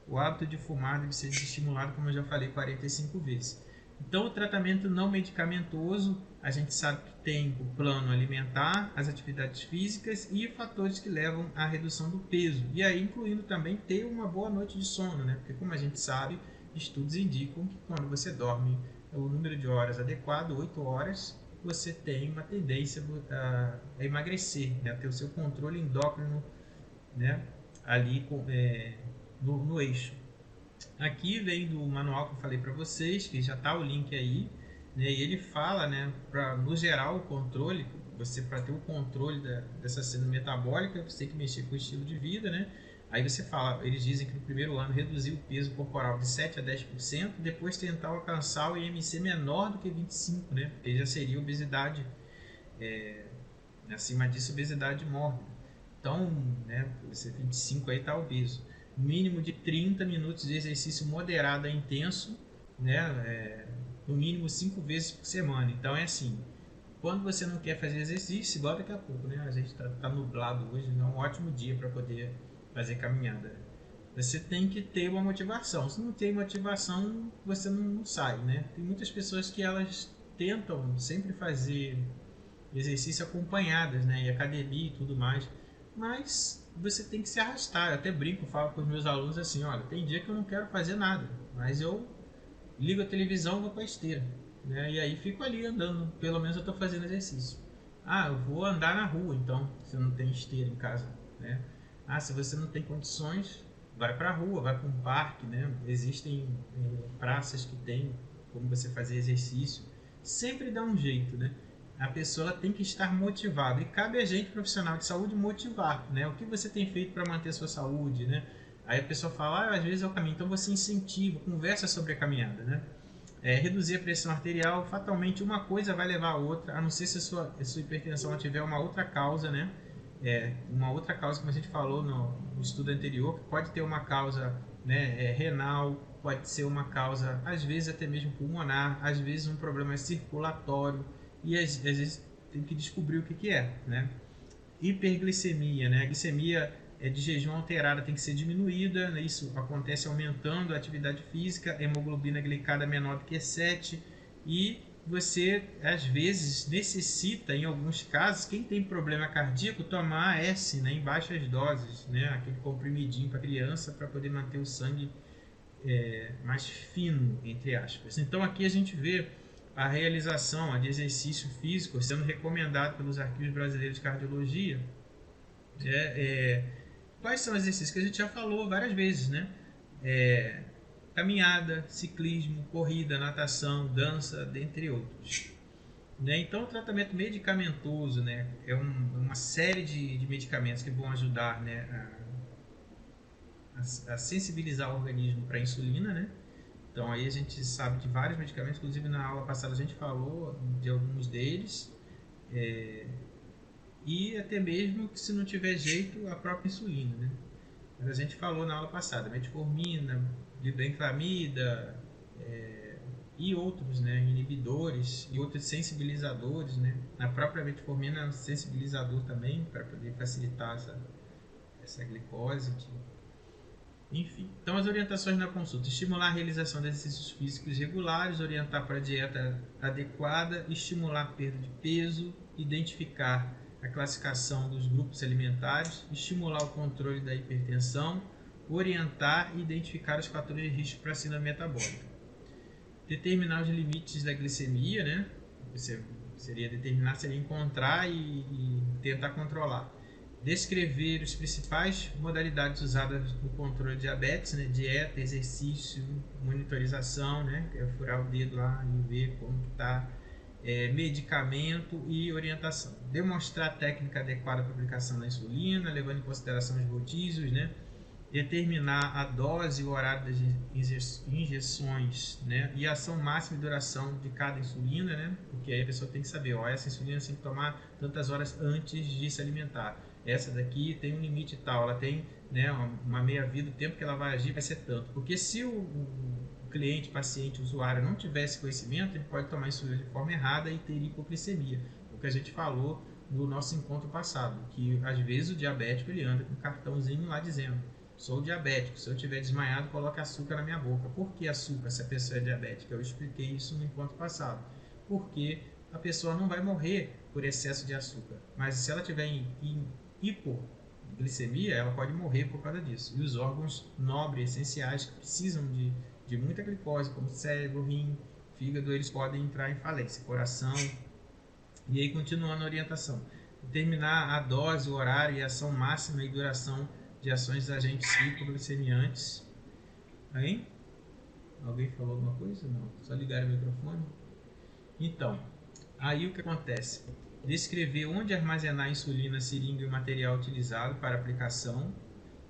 O hábito de fumar deve ser desestimulado, como eu já falei 45 vezes. Então, o tratamento não medicamentoso, a gente sabe que tem o plano alimentar, as atividades físicas e fatores que levam à redução do peso. E aí, incluindo também ter uma boa noite de sono, né? Porque, como a gente sabe, estudos indicam que quando você dorme o número de horas adequado, 8 horas, você tem uma tendência a emagrecer, né? A ter o seu controle endócrino, né? Ali no eixo. Aqui vem do manual que eu falei para vocês, que já está o link aí, né? E ele fala, né, no geral, o controle, você para ter o controle dessa síndrome metabólica, você tem que mexer com o estilo de vida, né? Aí você fala, eles dizem que no primeiro ano reduzir o peso corporal de 7 a 10%, depois tentar alcançar o IMC menor do que 25, né? Porque já seria obesidade, acima disso, obesidade mórbida. Então, né, você 25 aí está obeso. Mínimo de 30 minutos de exercício moderado a intenso, né, no mínimo 5 vezes por semana. Então é assim, quando você não quer fazer exercício, igual daqui a pouco, né, a gente está nublado hoje, é um ótimo dia para poder fazer caminhada. Você tem que ter uma motivação. Se não tem motivação, você não sai, né? Tem muitas pessoas que elas tentam sempre fazer exercício acompanhadas, né, e academia e tudo mais, mas você tem que se arrastar. Eu até brinco, falo com os meus alunos assim, olha, tem dia que eu não quero fazer nada, mas eu ligo a televisão e vou para a esteira, né? E aí fico ali andando, pelo menos eu estou fazendo exercício. Eu vou andar na rua, então, se não tem esteira em casa, né? Se você não tem condições, vai para a rua, vai para um parque, né? Existem praças que tem como você fazer exercício. Sempre dá um jeito, né? A pessoa tem que estar motivada, e cabe a gente, profissional de saúde, motivar, né? O que você tem feito para manter a sua saúde, né? Aí a pessoa fala, às vezes é o caminho, então você incentiva, conversa sobre a caminhada, né? Reduzir a pressão arterial, fatalmente uma coisa vai levar a outra, a não ser se a sua hipertensão tiver uma outra causa, né? Uma outra causa, como a gente falou no estudo anterior, que pode ter uma causa, né, renal, pode ser uma causa, às vezes até mesmo pulmonar, às vezes um problema circulatório, e às vezes tem que descobrir o que é, né? Hiperglicemia, né? A glicemia de jejum alterada tem que ser diminuída, né? Isso acontece aumentando a atividade física, hemoglobina glicada menor do que 7, e você às vezes necessita, em alguns casos, quem tem problema cardíaco, tomar AS, né, em baixas doses, né, aquele comprimidinho para criança, para poder manter o sangue mais fino, entre aspas. Então aqui a gente vê a realização de exercício físico sendo recomendado pelos arquivos brasileiros de cardiologia. Quais são os exercícios que a gente já falou várias vezes, né? Caminhada, ciclismo, corrida, natação, dança, dentre outros. Né? Então, o tratamento medicamentoso, né, é uma série de medicamentos que vão ajudar, né, a sensibilizar o organismo para a insulina, né? Então, aí a gente sabe de vários medicamentos, inclusive na aula passada a gente falou de alguns deles, e até mesmo que se não tiver jeito, a própria insulina, né? Mas a gente falou na aula passada, metformina, glibenclamida, e outros, né, inibidores e outros sensibilizadores, né? A própria metformina é um sensibilizador também para poder facilitar essa glicose. Enfim, então as orientações na consulta: estimular a realização de exercícios físicos regulares, orientar para a dieta adequada, estimular a perda de peso, identificar a classificação dos grupos alimentares, estimular o controle da hipertensão, orientar e identificar os fatores de risco para a síndrome metabólica. Determinar os limites da glicemia, né? Seria encontrar e tentar controlar. Descrever as principais modalidades usadas no controle de diabetes, né? Dieta, exercício, monitorização, né? Que é furar o dedo lá e ver como está, medicamento e orientação. Demonstrar a técnica adequada para a aplicação da insulina, levando em consideração os rodízios, né? Determinar a dose e o horário das injeções, né? E a ação máxima e duração de cada insulina, né? Porque aí a pessoa tem que saber, essa insulina você tem que tomar tantas horas antes de se alimentar. Essa daqui tem um limite tal, ela tem, né, uma meia-vida, o tempo que ela vai agir vai ser tanto. Porque se o cliente, paciente, usuário não tivesse conhecimento, ele pode tomar insulina de forma errada e ter hipoglicemia. O que a gente falou no nosso encontro passado, que às vezes o diabético ele anda com um cartãozinho lá dizendo: sou diabético, se eu tiver desmaiado, coloque açúcar na minha boca. Por que açúcar se a pessoa é diabética? Eu expliquei isso no encontro passado. Porque a pessoa não vai morrer por excesso de açúcar, mas se ela tiver em hipoglicemia, ela pode morrer por causa disso. E os órgãos nobres, essenciais, que precisam de muita glicose, como cérebro, rim, fígado, eles podem entrar em falência, coração. E aí, continuando a orientação: determinar a dose, o horário e a ação máxima e duração de ações dos agentes hipoglicemiantes. Aí? Alguém falou alguma coisa? Não. Só ligar o microfone. Então, aí o que acontece? Descrever onde armazenar a insulina, seringa e o material utilizado para aplicação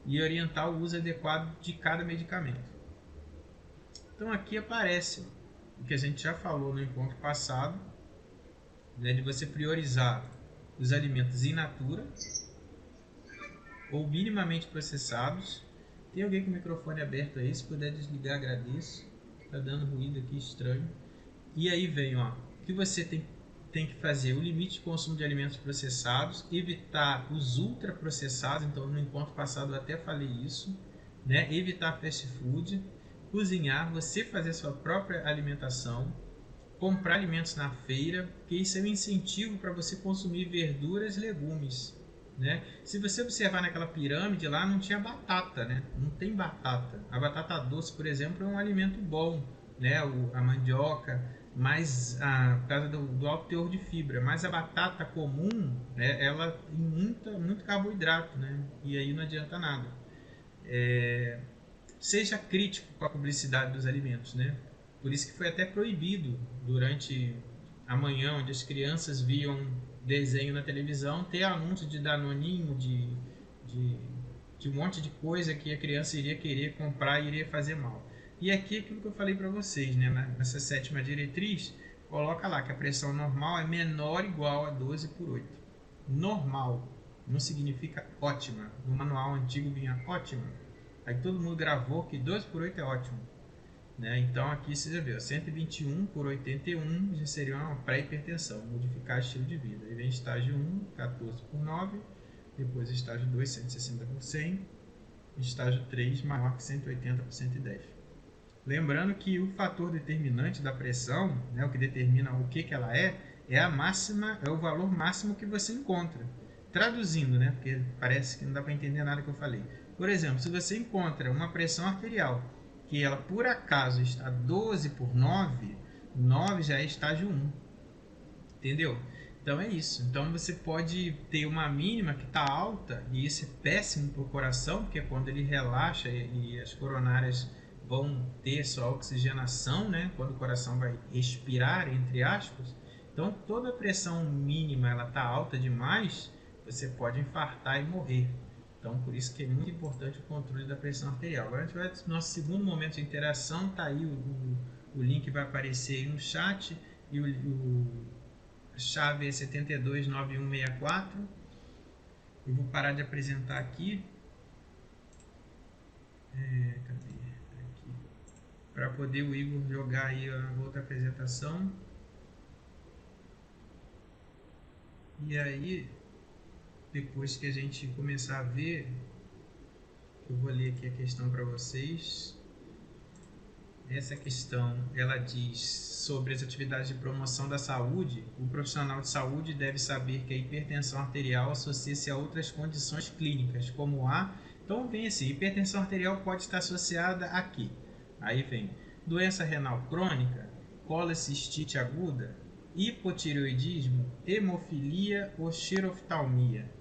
e orientar o uso adequado de cada medicamento. Então aqui aparece o que a gente já falou no encontro passado, né, de você priorizar os alimentos in natura ou minimamente processados. Tem alguém com o microfone aberto aí? Se puder desligar, agradeço. Tá dando ruído aqui estranho. E aí vem, ó, o que você tem que fazer: o limite de consumo de alimentos processados, evitar os ultraprocessados. Então, no encontro passado eu até falei isso, né? Evitar fast food, cozinhar, você fazer a sua própria alimentação, comprar alimentos na feira, porque isso é um incentivo para você consumir verduras e legumes, né? Se você observar naquela pirâmide lá, não tinha batata, né? Não tem batata. A batata doce, por exemplo, é um alimento bom, né? A mandioca, mas por causa do alto teor de fibra. Mas a batata comum, né, ela tem muito carboidrato, né? E aí não adianta nada. Seja crítico com a publicidade dos alimentos, né? Por isso que foi até proibido durante a manhã, onde as crianças viam desenho na televisão, ter anúncio de danoninho, de um monte de coisa que a criança iria querer comprar e iria fazer mal. E aqui aquilo que eu falei para vocês, né? Nessa sétima diretriz, coloca lá que a pressão normal é menor ou igual a 12/8. Normal. não significa ótima. No manual antigo vinha ótima. Aí todo mundo gravou que 12 por 8 é ótimo. Né? Então aqui você já viu, 121 por 81 já seria uma pré-hipertensão, modificar estilo de vida. Aí vem estágio 1, 14 por 9, depois estágio 2, 160 por 100, estágio 3, maior que 180 por 110. Lembrando que o fator determinante da pressão, né, o que determina o que ela é a máxima, é o valor máximo que você encontra. Traduzindo, né, porque parece que não dá para entender nada que eu falei. Por exemplo, se você encontra uma pressão arterial que ela por acaso está 12 por 9, 9 já é estágio 1. Entendeu? Então é isso. Então você pode ter uma mínima que está alta, e isso é péssimo para o coração, porque quando ele relaxa e as coronárias vão ter sua oxigenação, né? Quando o coração vai respirar, entre aspas. Então toda a pressão mínima ela está alta demais, você pode infartar e morrer. Então por isso que é muito importante o controle da pressão arterial. Agora a gente vai no nosso segundo momento de interação, tá aí o link vai aparecer aí no chat, e a chave é 729164. Eu vou parar de apresentar aqui. Cadê? Aqui. Para poder o Igor jogar aí a outra apresentação. E aí, depois que a gente começar a ver, eu vou ler aqui a questão para vocês. Essa questão, ela diz sobre as atividades de promoção da saúde. O profissional de saúde deve saber que a hipertensão arterial associa-se a outras condições clínicas, como a... Então vem assim, hipertensão arterial pode estar associada a quê? Aí vem doença renal crônica, colecistite aguda, hipotireoidismo, hemofilia ou xeroftalmia,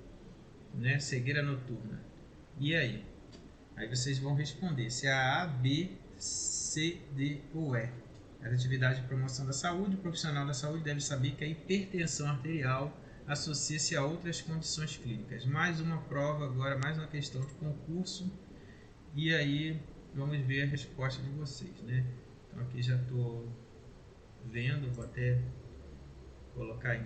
né? Cegueira noturna. E aí? Aí vocês vão responder se é a B, C, D ou E. As atividades de promoção da saúde, o profissional da saúde deve saber que a hipertensão arterial associa-se a outras condições clínicas. Mais uma prova agora, mais uma questão de concurso. E aí vamos ver a resposta de vocês, né? Então aqui já estou vendo, vou até colocar aí.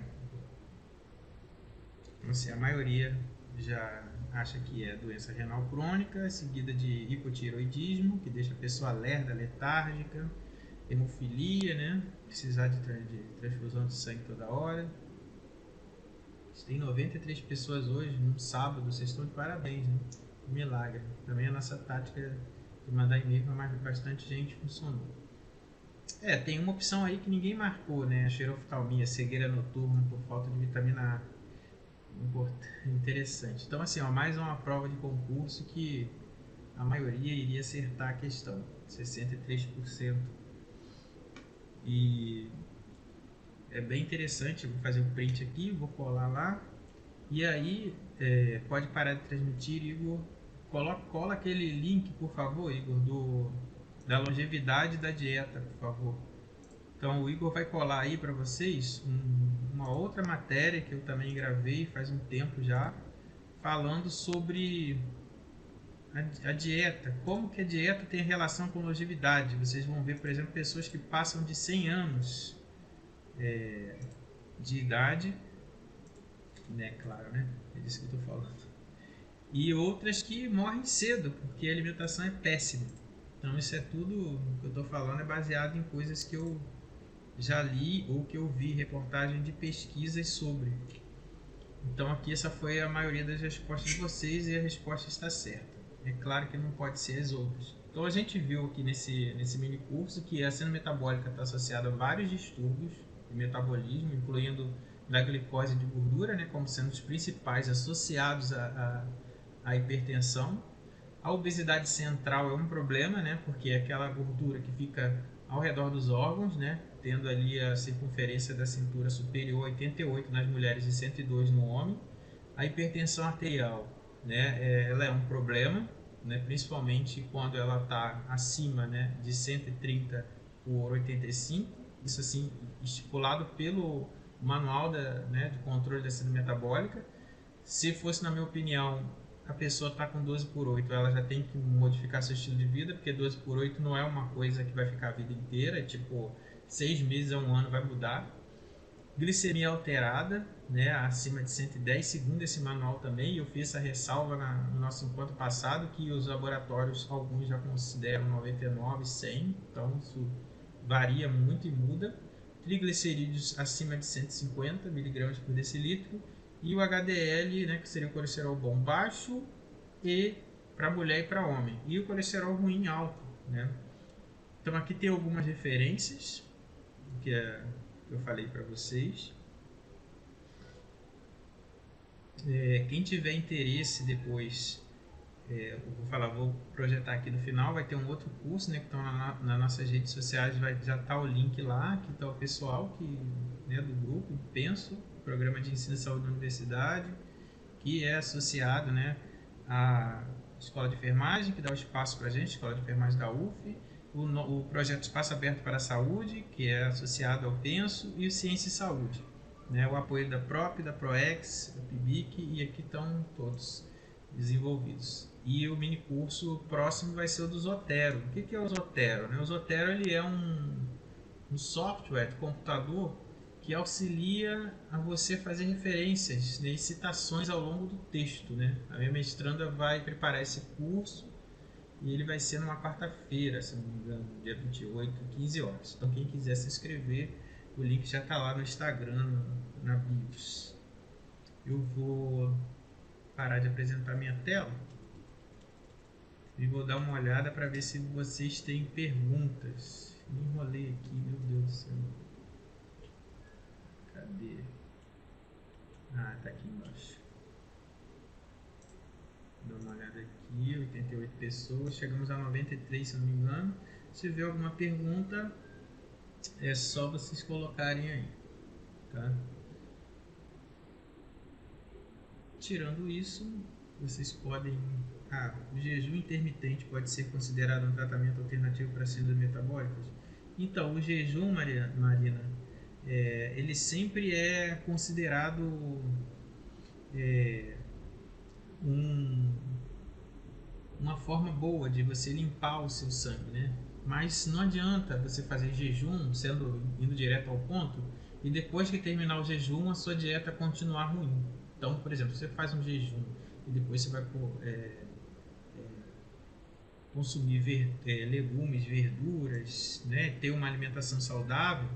Então, assim, a maioria já acha que é doença renal crônica, seguida de hipotireoidismo, que deixa a pessoa lerda, letárgica, hemofilia, né? Precisar de transfusão de sangue toda hora. Tem 93 pessoas hoje, num sábado, vocês estão de parabéns, né? Milagre. Também a nossa tática de mandar e-mail, mas bastante gente funcionou. Tem uma opção aí que ninguém marcou, né? A xeroftalmia, cegueira noturna por falta de vitamina A. Interessante. Então, assim, mais uma prova de concurso que a maioria iria acertar a questão, 63%. E é bem interessante. Eu vou fazer um print aqui, vou colar lá. E aí, pode parar de transmitir, Igor. Cola aquele link, por favor, Igor, da longevidade da dieta, por favor. Então o Igor vai colar aí para vocês uma outra matéria que eu também gravei faz um tempo já, falando sobre a dieta, como que a dieta tem relação com longevidade. Vocês vão ver, por exemplo, pessoas que passam de 100 anos de idade, né, claro, né? É disso que eu estou falando. E outras que morrem cedo, porque a alimentação é péssima. Então isso é tudo que eu estou falando, é baseado em coisas que eu já li ou que eu vi reportagem de pesquisas sobre. Então aqui essa foi a maioria das respostas de vocês e a resposta está certa. É claro que não pode ser as outras. Então a gente viu aqui nesse mini curso que a síndrome metabólica está associada a vários distúrbios de metabolismo, incluindo da glicose de gordura, né, como sendo os principais associados à hipertensão. A obesidade central é um problema, né, porque é aquela gordura que fica ao redor dos órgãos, né, tendo ali a circunferência da cintura superior a 88 nas mulheres e 102 no homem. A hipertensão arterial, né, ela é um problema, né, principalmente quando ela está acima, né, de 130 por 85. Isso assim estipulado pelo manual de controle da síndrome metabólica. Se fosse, na minha opinião, a pessoa está com 12 por 8, ela já tem que modificar seu estilo de vida, porque 12 por 8 não é uma coisa que vai ficar a vida inteira, tipo 6 meses a um ano vai mudar. Glicemia alterada, né, acima de 110, segundo esse manual também. Eu fiz essa ressalva no nosso encontro passado, que os laboratórios, alguns já consideram 99, 100, então isso varia muito e muda. Triglicerídeos acima de 150 mg por decilitro, e o HDL, né, que seria o colesterol bom baixo, e para mulher e para homem, e o colesterol ruim alto, né? Então aqui tem algumas referências que eu falei para vocês. Quem tiver interesse depois, vou projetar aqui no final, vai ter um outro curso, né, que estão nas nossas redes sociais, já está o link lá, aqui está o pessoal né, do grupo, penso, programa de ensino de saúde da universidade, que é associado, né, à Escola de Enfermagem, que dá o espaço para a gente, Escola de Enfermagem da UF, o projeto Espaço Aberto para a Saúde, que é associado ao Penso, e o Ciência e Saúde, né, o apoio da PROP, da PROEX, da PIBIC, e aqui estão todos desenvolvidos. E o mini curso próximo vai ser o do Zotero. O que é o Zotero? O Zotero ele é um software de computador que auxilia a você fazer referências, né, e citações ao longo do texto, né? A minha mestranda vai preparar esse curso e ele vai ser numa quarta-feira, se não me engano, dia 28, 15 horas. Então quem quiser se inscrever, o link já está lá no Instagram, na bios. Eu vou parar de apresentar minha tela e vou dar uma olhada para ver se vocês têm perguntas. Me enrolei aqui, meu Deus do céu. Cadê? Ah, tá aqui embaixo. Dá uma olhada aqui, 88 pessoas, chegamos a 93 se não me engano. Se tiver alguma pergunta, é só vocês colocarem aí, tá? Tirando isso, vocês podem... o jejum intermitente pode ser considerado um tratamento alternativo para síndromes metabólicas? Então, o jejum, Marina, ele sempre é considerado uma forma boa de você limpar o seu sangue, né? Mas não adianta você fazer jejum, indo direto ao ponto, e depois que terminar o jejum, a sua dieta continuar ruim. Então, por exemplo, você faz um jejum e depois você vai consumir legumes, verduras, né? Ter uma alimentação saudável,